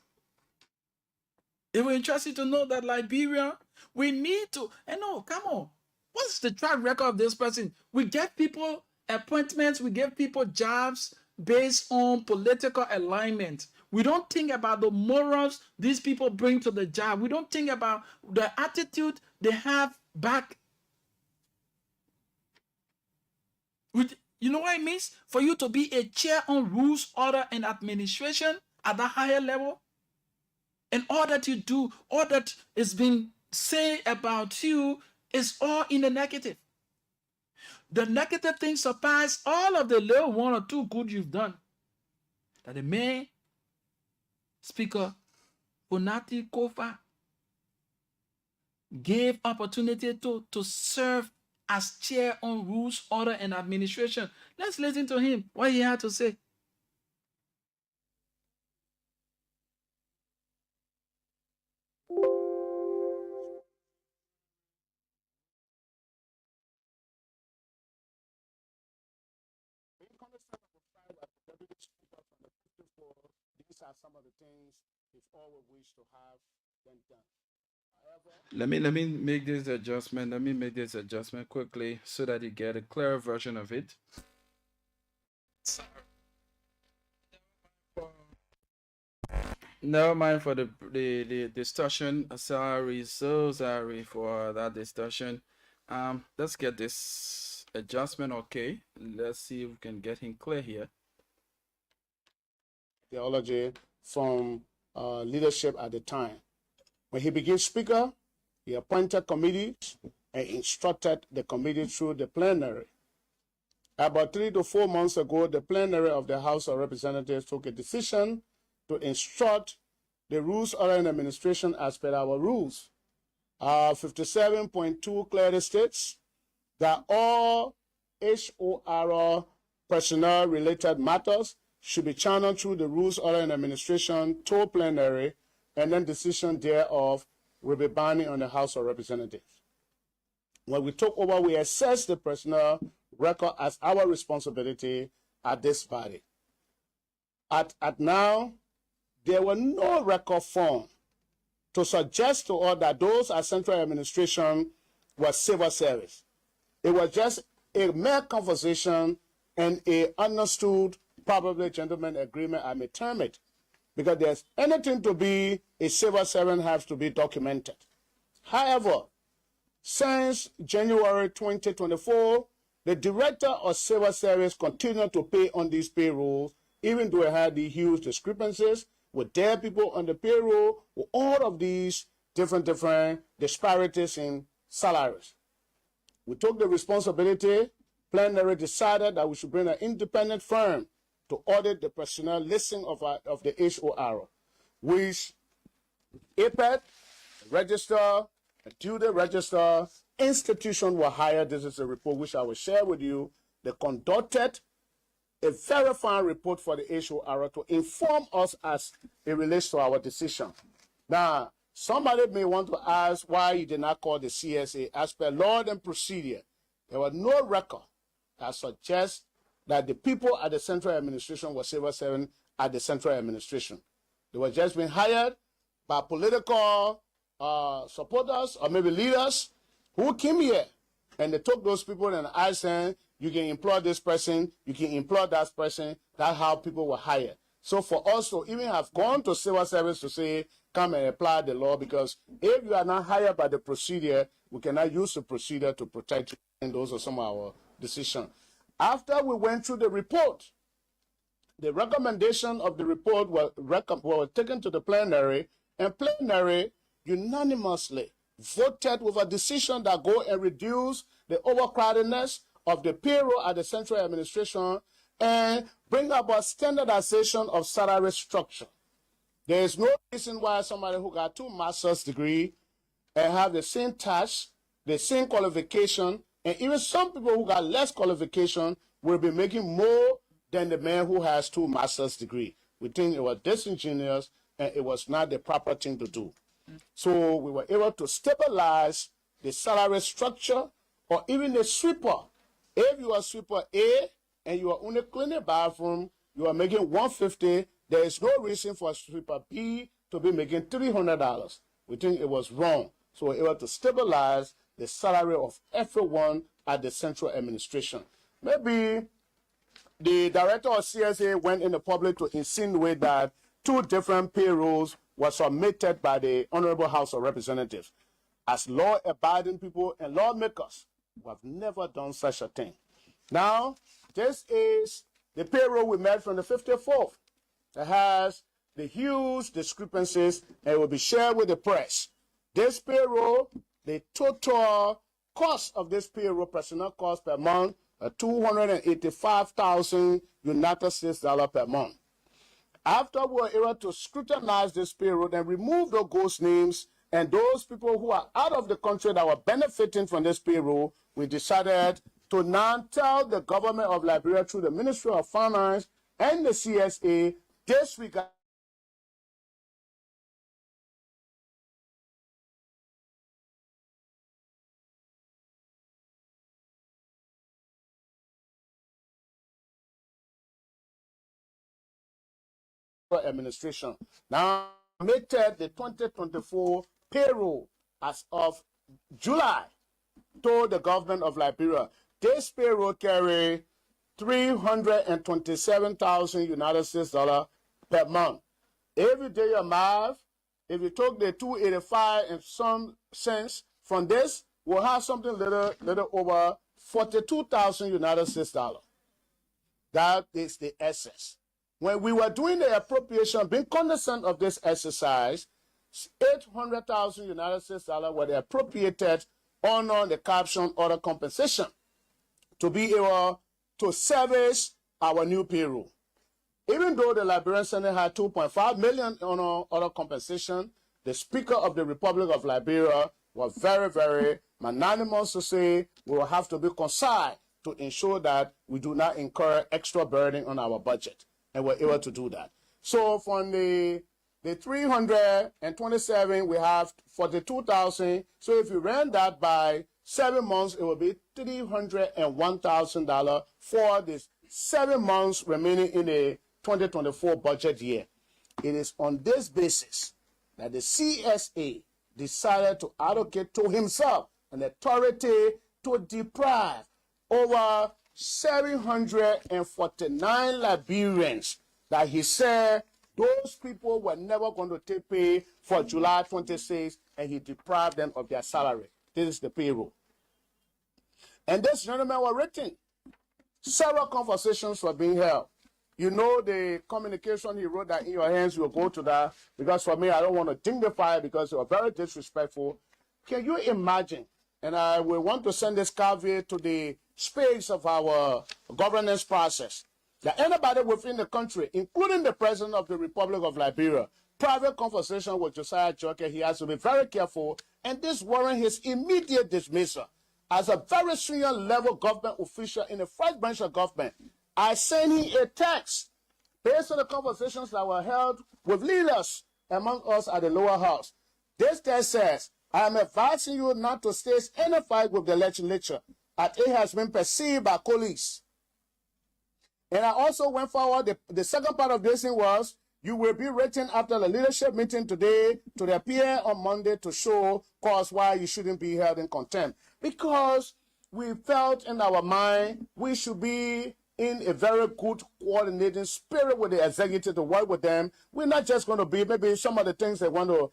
It will interest you to know that Liberia, we need to, and no, come on. What's the track record of this person? We get people appointments, we give people jobs based on political alignment. We don't think about the morals these people bring to the job. We don't think about the attitude they have back. You know what it means? For you to be a chair on rules, order, and administration at the higher level, and all that you do, all that is being said about you is all in the negative. The negative things surpass all of the little one or two good you've done. That the main speaker, Funati Kofa, gave opportunity to serve as chair on rules, order, and administration. Let's listen to him, what he had to say. These are some of the things we've always wished to have them done. Let me make this adjustment. Let me make this adjustment quickly so that you get a clearer version of it. Never mind for the discussion. Sorry, so sorry for that discussion. Let's get this adjustment okay. Let's see if we can get him clear here. Theology from leadership at the time. When he became speaker, he appointed committees and instructed the committee through the plenary. About 3 to 4 months ago, the plenary of the House of Representatives took a decision to instruct the rules, order, and administration as per our rules. 57.2 clearly states that all HOR personnel-related matters should be channeled through the Rules, Order, and Administration to plenary, and then decision thereof will be binding on the House of Representatives. When we took over, we assessed the personnel record as our responsibility at this body. At now, there were no record formed to suggest to us that those at Central Administration were civil service. It was just a mere conversation and a understood, probably gentleman agreement, I may term it, because there's anything to be a civil servant has to be documented. However, since January 2024, the Director of Civil Service continued to pay on these payrolls, even though it had the huge discrepancies with their people on the payroll, with all of these different disparities in salaries. We took the responsibility. Plenary decided that we should bring an independent firm to audit the personnel listing of the HOR, which APET, register, due the register, institution were hired. This is a report which I will share with you. They conducted a verifying report for the HOR to inform us as it relates to our decision. Now, somebody may want to ask why you did not call the CSA. As per law and procedure, there was no record that suggests that the people at the Central Administration were civil servants at the Central Administration. They were just being hired by political supporters or maybe leaders who came here, and they took those people and asked them, you can employ this person, you can employ that person. That's how people were hired. So for us to even have gone to civil service to say, come and apply the law, because if you are not hired by the procedure, we cannot use the procedure to protect you, and those are some of our decisions. After we went through the report, the recommendation of the report were taken to the plenary, and plenary unanimously voted with a decision that go and reduce the overcrowdedness of the payroll at the Central Administration and bring about standardization of salary structure. There is no reason why somebody who got 2 master's degree and have the same task, the same qualification, and even some people who got less qualification will be making more than the man who has 2 master's degree. We think it was disingenuous and it was not the proper thing to do. So we were able to stabilize the salary structure, or even the sweeper. If you are sweeper A and you are only cleaning bathroom, you are making $150. There is no reason for sweeper B to be making $300. We think it was wrong. So we were able to stabilize the salary of everyone at the Central Administration. Maybe the director of CSA went in the public to insinuate that 2 different payrolls were submitted by the Honorable House of Representatives. As law-abiding people and lawmakers, we have never done such a thing. Now, this is the payroll we made from the 54th. It has the huge discrepancies, and it will be shared with the press. This payroll, the total cost of this payroll, personnel cost per month, $285,000 United States per month. After we were able to scrutinize this payroll and remove the ghost names and those people who are out of the country that were benefiting from this payroll, we decided to now tell the government of Liberia through the Ministry of Finance and the CSA disregard administration. Now, submitted the 2024 payroll as of July to the government of Liberia. This payroll carry $327,000 United States per month. If you do your math, if you took the 285 and some cents from this, we'll have something little over 42,000 United States dollars. That is the essence. When we were doing the appropriation, being cognizant of this exercise, 800,000 United States dollars were appropriated on the caption order compensation to be able to service our new payroll. Even though the Liberian Senate had 2.5 million on order compensation, the Speaker of the Republic of Liberia was very, very magnanimous to say we will have to be concise to ensure that we do not incur extra burden on our budget. and we're able to do that. So from the 327, we have 42,000. So if you ran that by 7 months, it will be $301,000 for the 7 months remaining in the 2024 budget year. It is on this basis that the CSA decided to allocate to himself an authority to deprive over 749 Liberians that he said those people were never going to take pay for July 26, and he deprived them of their salary. This is the payroll. And this gentleman was written. Several conversations were being held. You know the communication he wrote that in your hands, you'll go to that, because for me, I don't want to dignify it because they were very disrespectful. Can you imagine? And I will want to send this caveat to the space of our governance process, that anybody within the country, including the President of the Republic of Liberia, private conversation with Josiah Joker, he has to be very careful, and this warrants his immediate dismissal. As a very senior level government official in the first branch of government, I sent him a text based on the conversations that were held with leaders among us at the lower house. This text says, I am advising you not to stage any fight with the legislature, as it has been perceived by colleagues. And I also went forward, the second part of this thing was, you will be written after the leadership meeting today to appear on Monday to show cause why you shouldn't be held in contempt. Because we felt in our mind we should be in a very good coordinating spirit with the executive to work with them. We're not just going to be, maybe some of the things they want to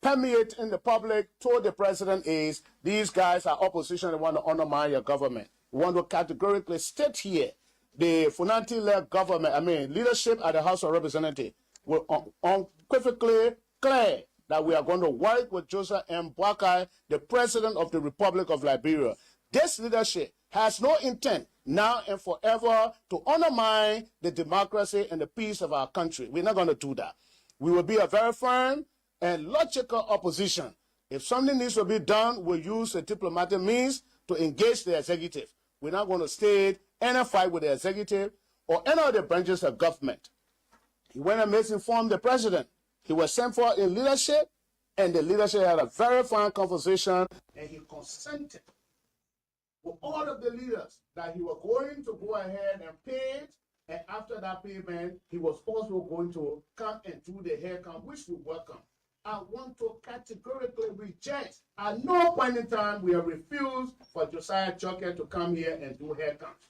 permeate in the public told the president is, these guys are opposition, they want to undermine your government. We want to categorically state here, the Funanti-led government, leadership at the House of Representatives will unequivocally clear that we are going to work with Joseph M. Boakai, the President of the Republic of Liberia. This leadership has no intent now and forever to undermine the democracy and the peace of our country. We're not going to do that. We will be a very firm and logical opposition. If something needs to be done, we'll use a diplomatic means to engage the executive. We're not going to stage any fight with the executive or any of the branches of government. He went and misinformed the president. He was sent for in leadership, and the leadership had a very fine conversation, and he consented with all of the leaders that he was going to go ahead and pay it, and after that payment, he was also going to come and do the hair count, which we welcome. I want to categorically reject. At no point in time we have refused for Josiah Joker to come here and do hair counts.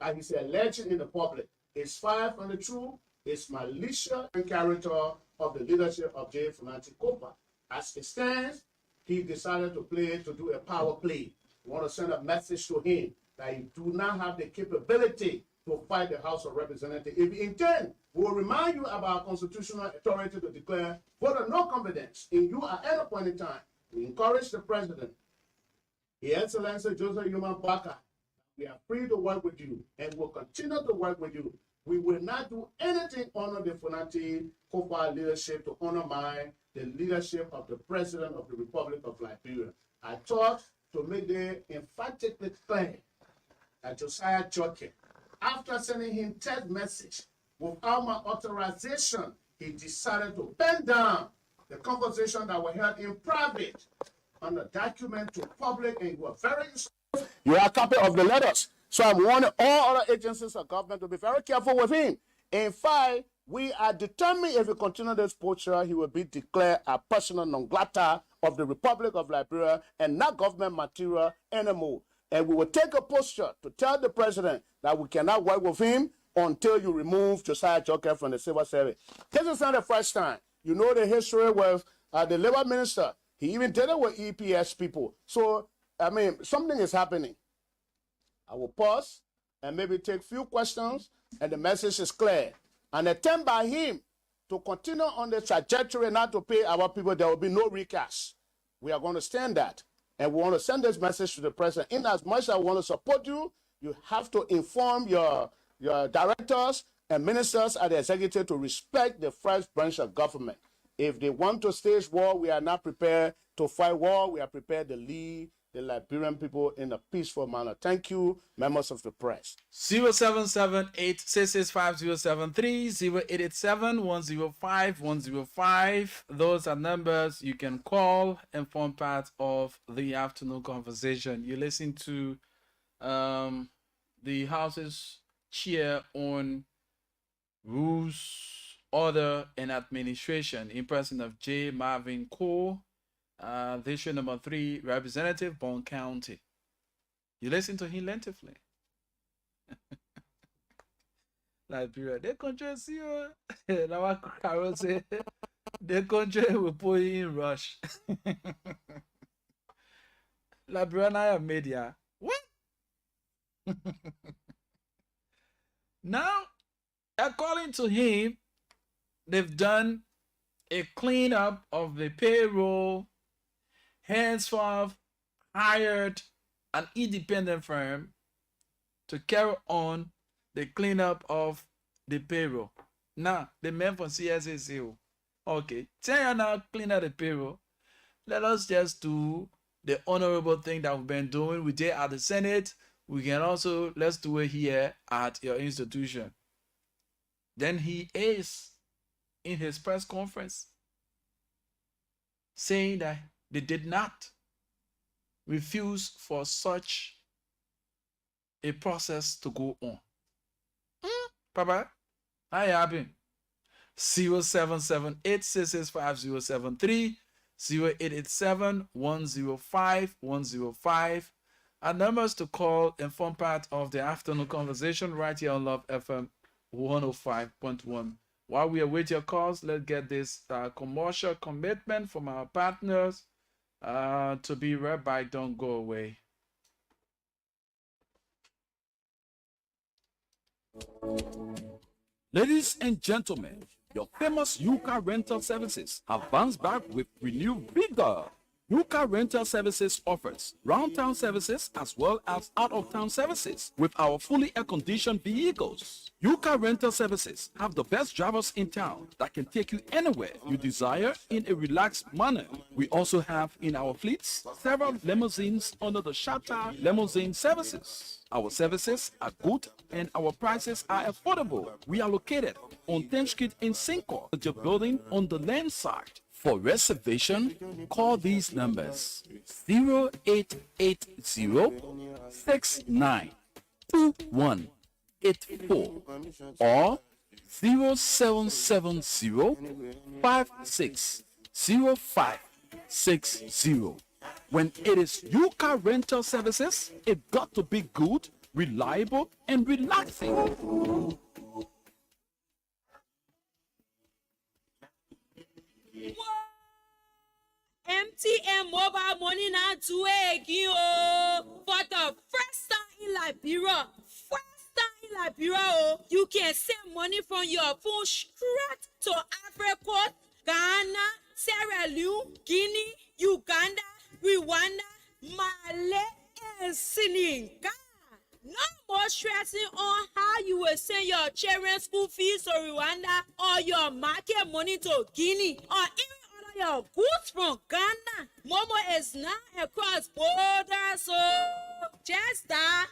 As he's alleged in the public, it's far from the truth. It's malicious character of the leadership of J. Funanti Kopa. As it stands, he decided to do a power play. We want to send a message to him that you do not have the capability to fight the House of Representatives. If you intend, we will remind you of our constitutional authority to declare vote of no confidence in you at any point in time. We encourage the President, His Excellency Joseph Yuma Baka. We are free to work with you and will continue to work with you. We will not do anything under the Funanti Kopa leadership to undermine the leadership of the President of the Republic of Liberia. I thought to make the emphatically clear that Josiah Joker, after sending him text message without my authorization, he decided to pen down the conversation that were held in private on the document to public, and you were very. You have a copy of the letters. So I'm warning all other agencies of government to be very careful with him. In fact, we are determined if he continues this posture, he will be declared a persona non grata of the Republic of Liberia and not government material anymore. And we will take a posture to tell the president that we cannot work with him until you remove Josiah Joker from the civil service. This is not the first time. You know the history with the labor minister. He even did it with EPS people. So, something is happening. I will pause and maybe take a few questions, and the message is clear. An attempt by him to continue on the trajectory not to pay our people, there will be no recast. We are going to stand that. And we want to send this message to the president. In as much as I want to support you, you have to inform your directors and ministers at the executive to respect the first branch of government. If they want to stage war, we are not prepared to fight war. We are prepared to lead the Liberian people in a peaceful manner. Thank you, members of the press. 0778-665-073, 0887-105-105. Those are numbers you can call and form part of the afternoon conversation. You listen to the House's chair on rules, order, and administration in person of J. Marvin Cole, District number 3, Representative, Bond County. You listen to him lengthily. Liberia, they control you. Now I Carol say they control will put you in rush. Liberia media. What? Now, according to him, they've done a cleanup of the payroll, henceforth hired an independent firm to carry on the cleanup of the payroll. Now, the men from CSA say, okay, tell you now clean up the payroll. Let us just do the honorable thing that we've been doing. We did at the Senate. We can also, let's do it here at your institution. Then he is in his press conference saying that they did not refuse for such a process to go on. Papa, how you happen? 0778-665-073, 0887-105-105. Our numbers to call and form part of the afternoon conversation right here on Love FM 105.1. While we await your calls, let's get this commercial commitment from our partners to be right back. Don't go away. Ladies and gentlemen, your famous Yuka Rental Services have bounced back with renewed vigor. Yuka Rental Services offers round-town services as well as out-of-town services with our fully air-conditioned vehicles. Yuka Rental Services have the best drivers in town that can take you anywhere you desire in a relaxed manner. We also have in our fleets several limousines under the Shatta Limousine Services. Our services are good and our prices are affordable. We are located on 10th Street in Cinco, the building on the land side. For reservation, call these numbers 0880-692184 or 0770-560560. When it is Yuka Rental Services, it got to be good, reliable, and relaxing. MTN mobile money now to again for the first time in Liberia. You can send money from your phone straight to Africa, Ghana, Sierra Leone, Guinea, Uganda, Rwanda, Mali, and Senegal. No more stressing on how you will send your children's school fees to Rwanda or your market money to Guinea or even order your goods from Ghana. Momo is now across borders, so just dial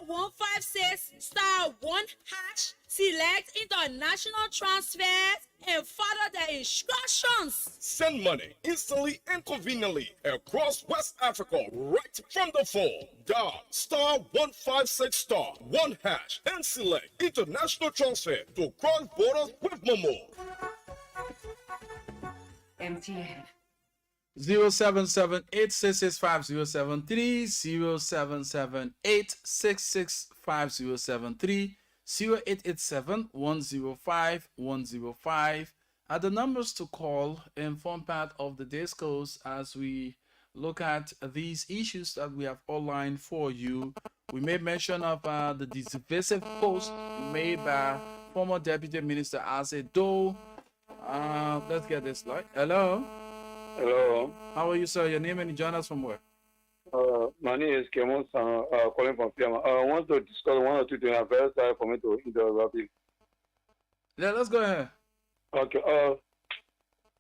*156*1#, select international transfers, and follow the instructions. Send money instantly and conveniently across West Africa right from the phone. Dial *156*1# and select international transfer to cross borders with Momo. MTN. 0778-665-073, 0778-665-073, 0887-105-105 are the numbers to call and form part of the discourse as we look at these issues that we have outlined for you. We made mention of the divisive post made by former Deputy Minister Ase Doe. Let's get this right. Hello. Hello. How are you, sir? Your name and you join us from where? My name is Kemo, calling from Fiamma. I want to discuss one or two things. I'm very sorry for me to interrupt you. Yeah, let's go ahead. Okay.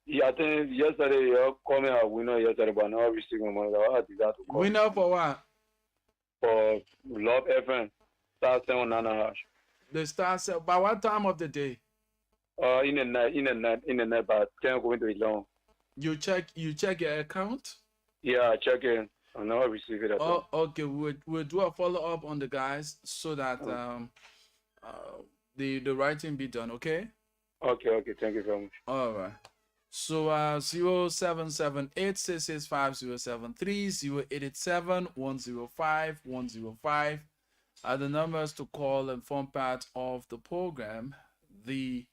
Yeah, I think yesterday you called me a winner yesterday, but now I received my money. I had to call Winner for what? for Love FM. Star 7 hash. The star cell. By what time of the day? In the night, but 10 going to 11. You check your account. Yeah, I check in. I now receive it at all. Oh, okay. We'll do a follow up on the guys so that the writing be done. Okay. Okay, thank you very much. All right. So 0778665073 0887-105-105 are the numbers to call and form part of the program. The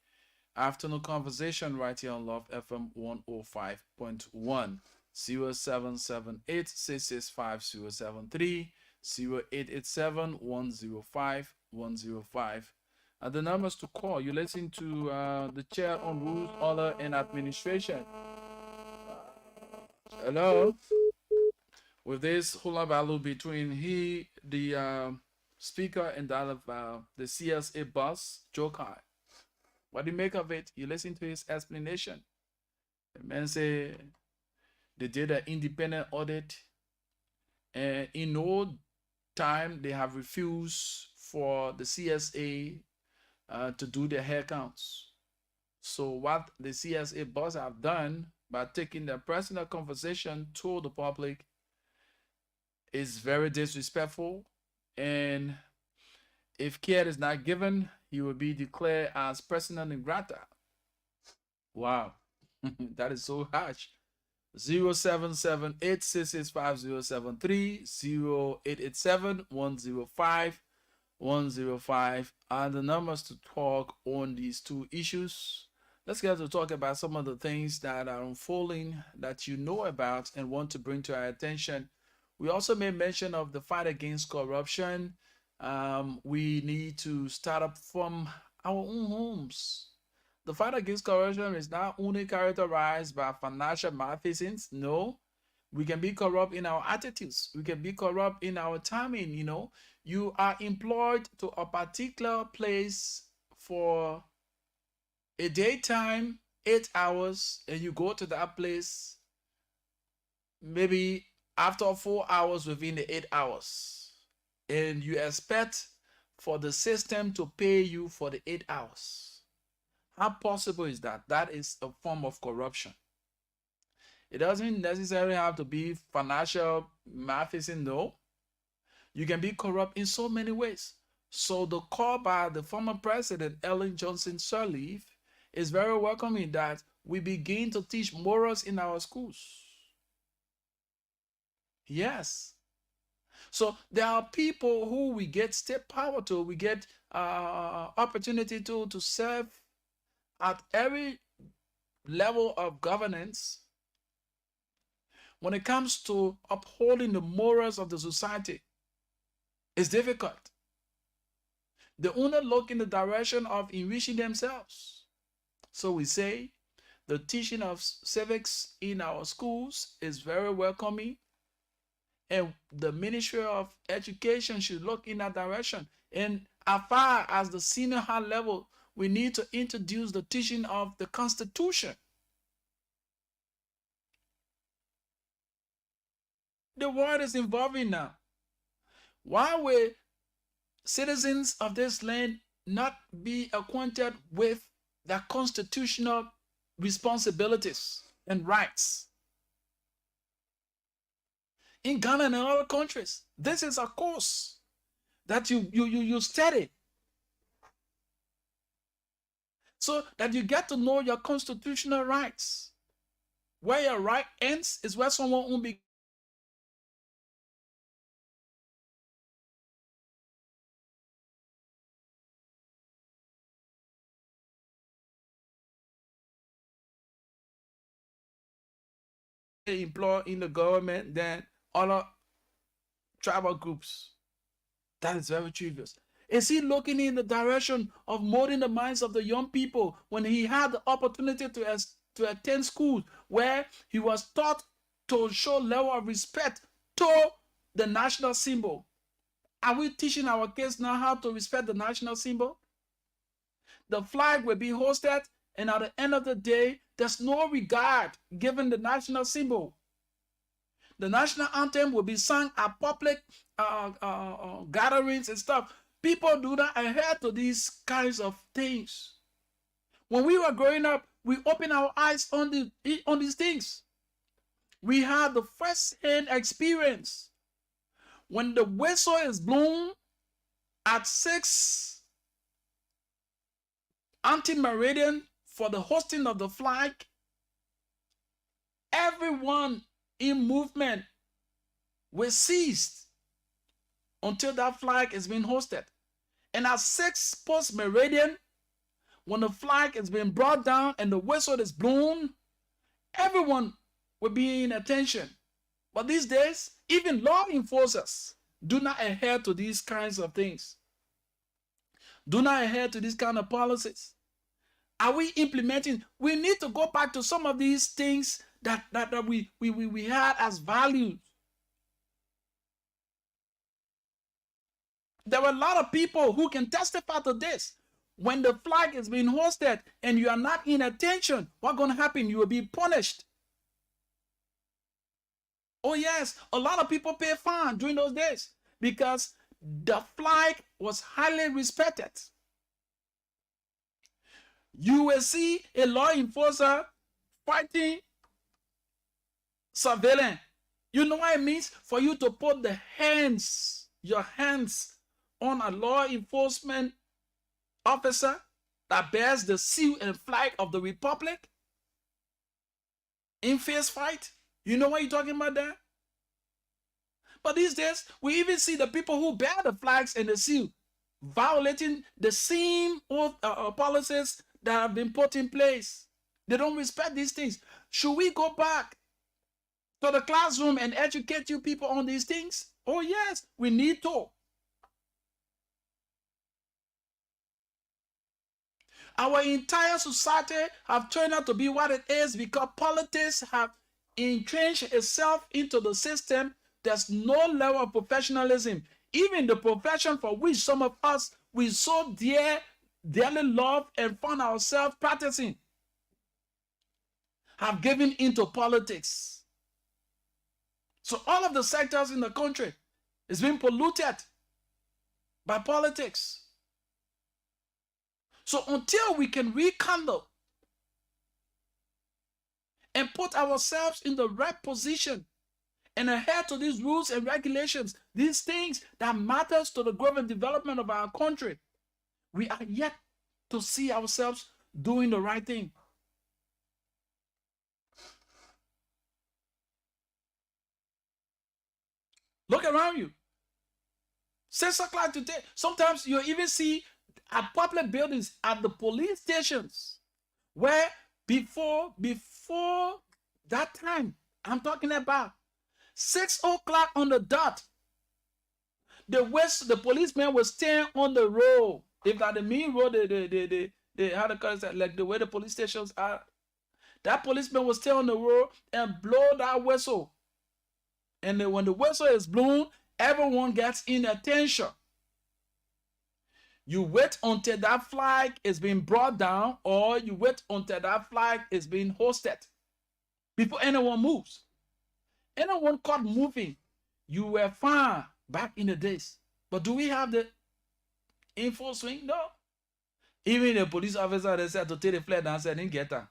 Afternoon Conversation right here on Love FM 105.1. 0778665073 0887-105-105 are the numbers to call. You listen to the chair on rules, order, and administration. Hello. With this hula baloo between the speaker, and that of the CSA boss, Joe Kai. What do you make of it? You listen to his explanation. The man say they did an independent audit, and in no time they have refused for the CSA to do their hair counts. So what the CSA boss have done by taking their personal conversation to the public is very disrespectful, and if care is not given, he will be declared as persona non grata. Wow. That is so harsh. 0778665073 0887-105-105 are the numbers to talk on these two issues. Let's get to talk about some of the things that are unfolding that you know about and want to bring to our attention. We also made mention of the fight against corruption. We need to start up from our own homes. The fight against corruption is not only characterized by financial malfeasance. No, we can be corrupt in our attitudes. We can be corrupt in our timing. You are employed to a particular place for a daytime, 8 hours, and you go to that place maybe after 4 hours within the 8 hours, and you expect for the system to pay you for the 8 hours. How possible is that? That is a form of corruption. It doesn't necessarily have to be financial malfeasance. No, you can be corrupt in so many ways. So the call by the former president Ellen Johnson Sirleaf is very welcoming, that we begin to teach morals in our schools. Yes. So there are people who we get state power to, we get opportunity to serve at every level of governance. When it comes to upholding the morals of the society, it's difficult. They only look in the direction of enriching themselves. So we say the teaching of civics in our schools is very welcoming, and the Ministry of Education should look in that direction. And as far as the senior high level, we need to introduce the teaching of the Constitution. The world is evolving now. Why will citizens of this land not be acquainted with their constitutional responsibilities and rights? In Ghana and other countries, this is a course that you study, so that you get to know your constitutional rights. Where your right ends is where someone will be employed in the government than other tribal groups. That is very trivial. Is he looking in the direction of molding the minds of the young people when he had the opportunity to attend schools where he was taught to show level of respect to the national symbol? Are we teaching our kids now how to respect the national symbol? The flag will be hosted And at the end of the day, there's no regard given the national symbol. The national anthem will be sung at public gatherings and stuff. People do not adhere to these kinds of things. When we were growing up, we opened our eyes on these things. We had the first-hand experience. When the whistle is blown at 6 anti-meridian for the hosting of the flag, everyone in movement will cease until that flag is being hosted. And at 6 post-meridian, when the flag is being brought down and the whistle is blown, everyone will be in attention. But these days, even law enforcers do not adhere to these kinds of things. Do not adhere to these kind of policies. Are we implementing? We need to go back to some of these things that we had as values. There were a lot of people who can testify to this. When the flag is being hosted and you are not in attention, what's going to happen? You will be punished. Oh yes, a lot of people pay fine during those days because the flag was highly respected. You will see a law enforcer fighting surveillance. You know what it means? For you to put your hands on a law enforcement officer that bears the seal and flag of the republic in fist fight. You know what you're talking about there? But these days, we even see the people who bear the flags and the seal violating the same policies that have been put in place. They don't respect these things. Should we go back to the classroom and educate you people on these things? Oh yes, we need to. Our entire society have turned out to be what it is because politics have entrenched itself into the system. There's no level of professionalism. Even the profession for which some of us we so dearly love and found ourselves practicing have given into politics. So all of the sectors in the country is being polluted by politics. So until we can rekindle and put ourselves in the right position and adhere to these rules and regulations, these things that matters to the growth and development of our country, we are yet to see ourselves doing the right thing. Look around you. 6 o'clock today. Sometimes you even see at public buildings, at the police stations, where before that time, I'm talking about 6 o'clock on the dot, the policeman was staying on the road. If that the main road, they how to call it, like the way the police stations are, that policeman was staying on the road and blow that whistle. And then when the whistle is blown, everyone gets in attention. You wait until that flag is being brought down, or you wait until that flag is being hosted before anyone moves. Anyone caught moving, you were fine back in the days. But do we have the in full swing? No. Even the police officer, they said to take the flag down, said, didn't get her.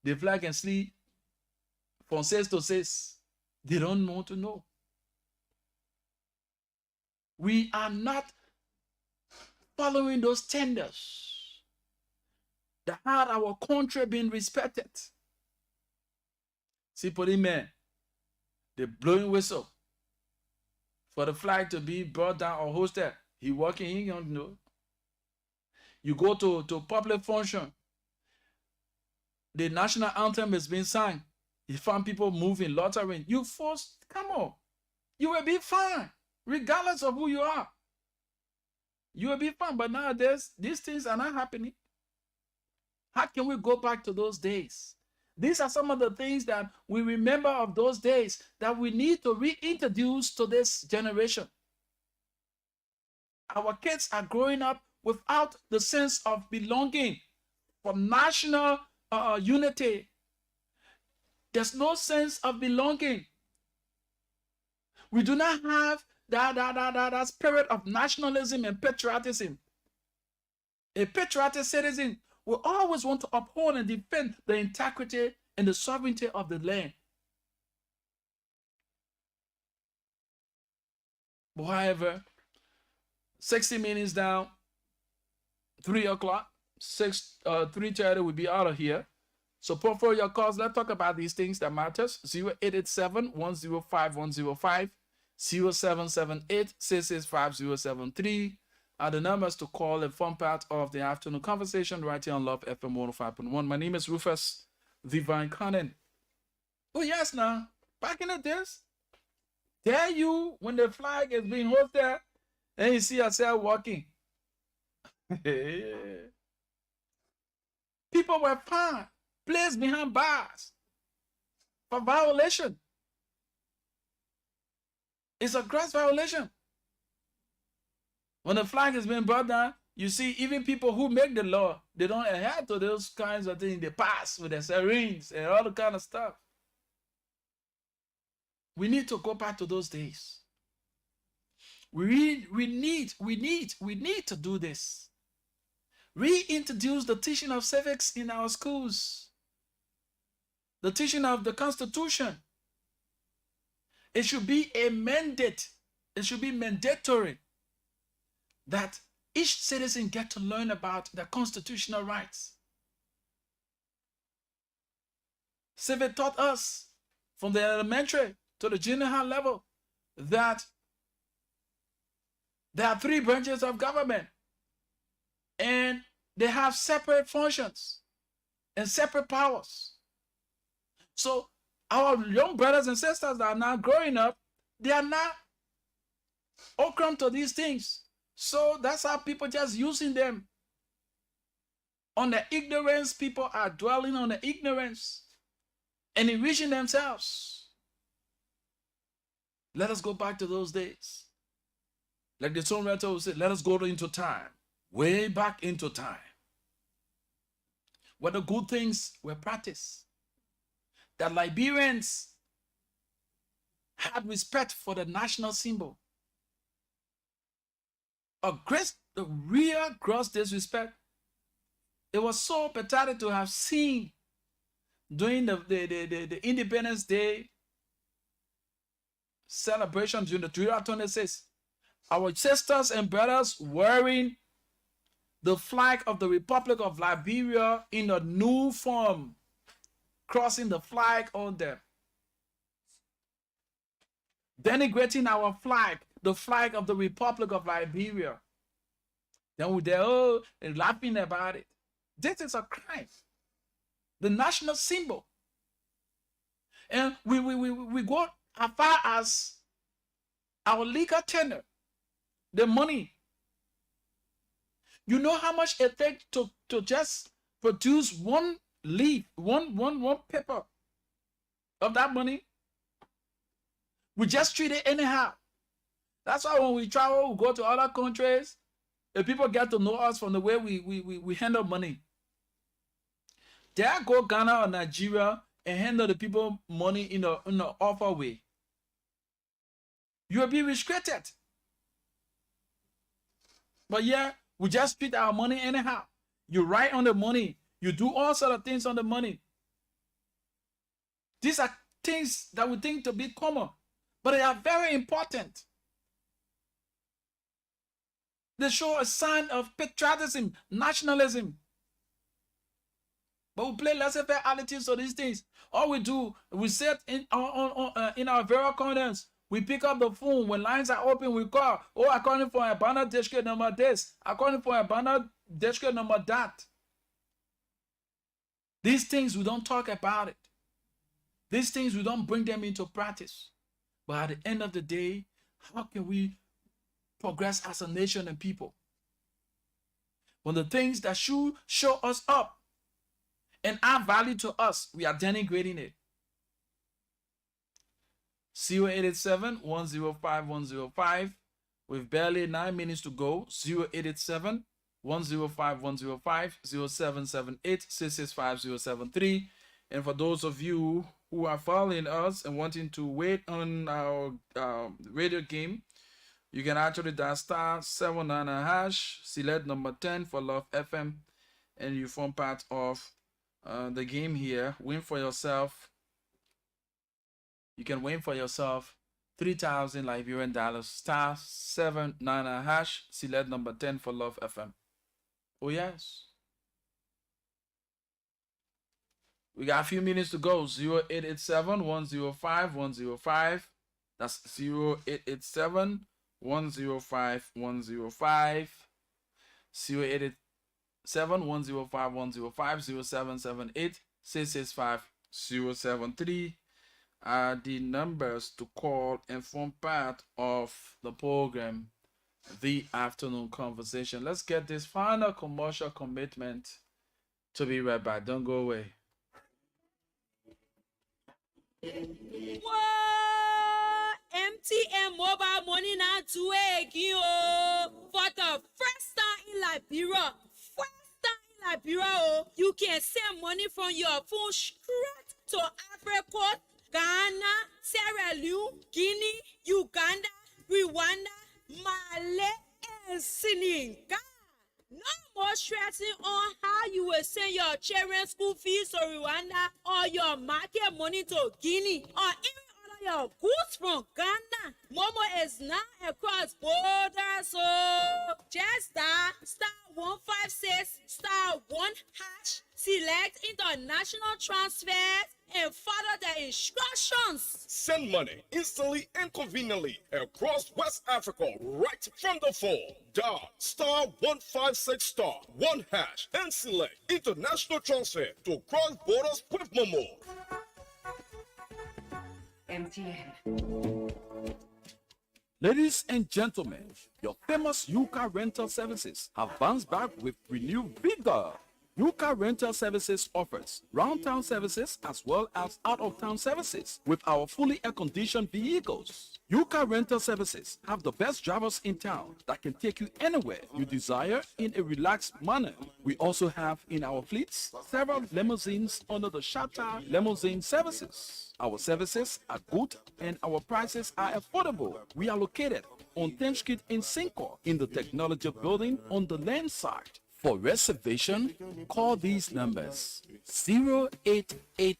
The flag can sleep from 6 to 6. They don't want to know. We are not following those tenders that had our country being respected. See, policemen, the blowing whistle for the flag to be brought down or hosted. He walking, he don't know. You go to public function, the national anthem is being sung. You find people moving, loitering. You force, come on. You will be fine, regardless of who you are. You will be fine. But nowadays, these things are not happening. How can we go back to those days? These are some of the things that we remember of those days that we need to reintroduce to this generation. Our kids are growing up without the sense of belonging for national unity. There's no sense of belonging. We do not have that spirit of nationalism and patriotism. A patriotic citizen will always want to uphold and defend the integrity and the sovereignty of the land. But however, 60 minutes down, 3 o'clock, 3:30, we'll be out of here. So for your calls, let's talk about these things that matters. 0887-105-105, 0778-665-073 are the numbers to call and form part of the afternoon conversation right here on Love FM 105.1. My name is Rufus Divine Conan. Oh yes, now, back in the days, there you, when the flag is being hosted, and you see yourself walking. People were fined, placed behind bars for violation. It's a gross violation. When the flag is being brought down, you see even people who make the law, they don't adhere to those kinds of things. They pass with their sirens and all the kind of stuff. We need to go back to those days. We need to do this. Reintroduce the teaching of civics in our schools. The teaching of the Constitution. It should be a mandate. It should be mandatory that each citizen get to learn about their constitutional rights. Civic taught us from the elementary to the junior high level that there are 3 branches of government and they have separate functions and separate powers. So our young brothers and sisters that are now growing up, they are not open to these things. So that's how people just using them. On the ignorance, people are dwelling on the ignorance and enriching themselves. Let us go back to those days. Like the songwriter would say, let us go into time, way back into time, where the good things were practiced. That Liberians had respect for the national symbol. A real gross disrespect. It was so pathetic to have seen during the Independence Day celebration during the July 26th, our sisters and brothers wearing the flag of the Republic of Liberia in a new form, crossing the flag on them, denigrating our flag, the flag of the Republic of Liberia. Then they're laughing about it. This is a crime. The national symbol. And we go as far as our legal tender, the money. You know how much it takes to just produce one leaf, one paper of that money? We just treat it anyhow. That's why when we travel, we go to other countries, the people get to know us from the way we handle money. They go Ghana or Nigeria and handle the people money in an awful way. You will be restricted. But yeah, we just treat our money anyhow. You write on the money. You do all sort of things on the money. These are things that we think to be common, but they are very important. They show a sign of patriotism, nationalism. But we play laissez-faire attitudes to these things. All we do, we sit in our various corners. We pick up the phone. When lines are open, we call. Oh, according for a banner district number this. According for a banner district number that. These things, we don't talk about it. These things, we don't bring them into practice. But at the end of the day, how can we progress as a nation and people when the things that should show us up and add value to us, we are denigrating it? 0887-105-105. With barely 9 minutes to go. 0887-105-105. 105 105 0778 665 073. And for those of you who are following us and wanting to wait on our radio game, you can actually dial star 79 hash, select number 10 for Love FM, and you form part of the game here. Win for yourself. You can win for yourself 3,000 Liberian dollars. Star 79 hash, select number 10 for Love FM. Oh yes. We got a few minutes to go. 0887 105 105. That's 0887 105 105. 0887 105 105 0778 665 073 are the numbers to call and form part of the program, The Afternoon Conversation. Let's get this final commercial commitment to be right back. Don't go away. Whoa! MTN mobile money now to again for the first time in Liberia. You can send money from your phone straight to Africa, Ghana, Sierra Leone, Guinea, Uganda, Rwanda, Mali, and Senegal. No more stressing on how you will send your children's school fees to Rwanda or your market money to Guinea or even order your goods from Ghana. Momo is now across borders, so just dial star 156 star 1 hash, select international transfers and follow the instructions. Send money instantly and conveniently across West Africa right from the phone. Dial star 156 star 1 hash and select international transfer to cross borders with Momo. MTN. Ladies and gentlemen, your famous Yuka Rental Services have bounced back with renewed vigor. Yuka Rental Services offers round-town services as well as out-of-town services with our fully air-conditioned vehicles. Yuka Rental Services have the best drivers in town that can take you anywhere you desire in a relaxed manner. We also have in our fleets several limousines under the Shatta Limousine Services. Our services are good and our prices are affordable. We are located on 10th Street in Cinco in the Technology Building on the land side. For reservation, call these numbers 0880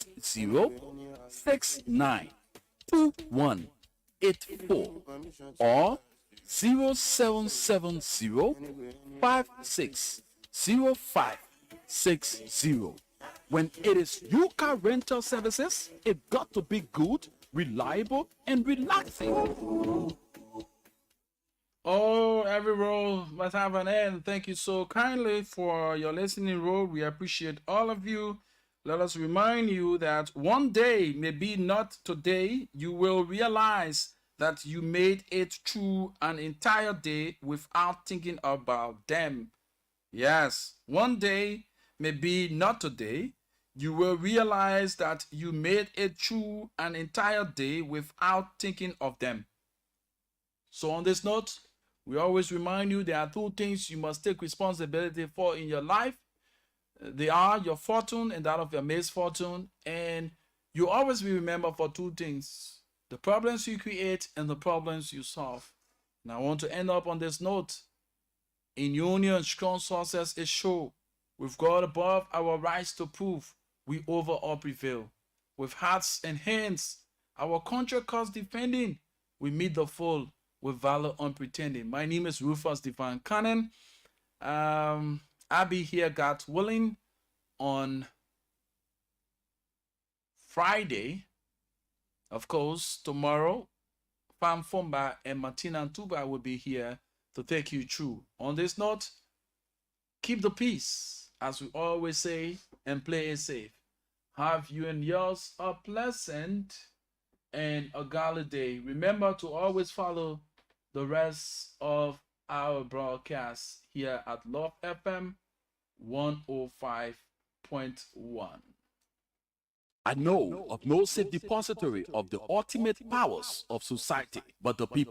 692184 or 0770 560560. When it is Yuka Rental Services, it got to be good, reliable, and relaxing. Oh, every role must have an end. Thank you so kindly for your listening role. We appreciate all of you. Let us remind you that one day, maybe not today, you will realize that you made it through an entire day without thinking about them. Yes, one day, maybe not today, you will realize that you made it through an entire day without thinking of them. So on this note, we always remind you there are two things you must take responsibility for in your life. They are your fortune and that of your misfortune. And you always be remembered for two things: the problems you create and the problems you solve. And I want to end up on this note. In union, strong success is sure. With God above our rights to prove, we over all prevail. With hearts and hands, our country cause defending, we meet the foe with valor unpretending. My name is Rufus Divine Cannon. I'll be here, God willing, on Friday. Of course, tomorrow, Pam Fomba and Martina Ntuba will be here to take you through. On this note, keep the peace, as we always say, and play it safe. Have you and yours a pleasant and a godly day. Remember to always follow the rest of our broadcasts here at Love FM 105.1. I know of no safe depository of the ultimate powers of society, but the people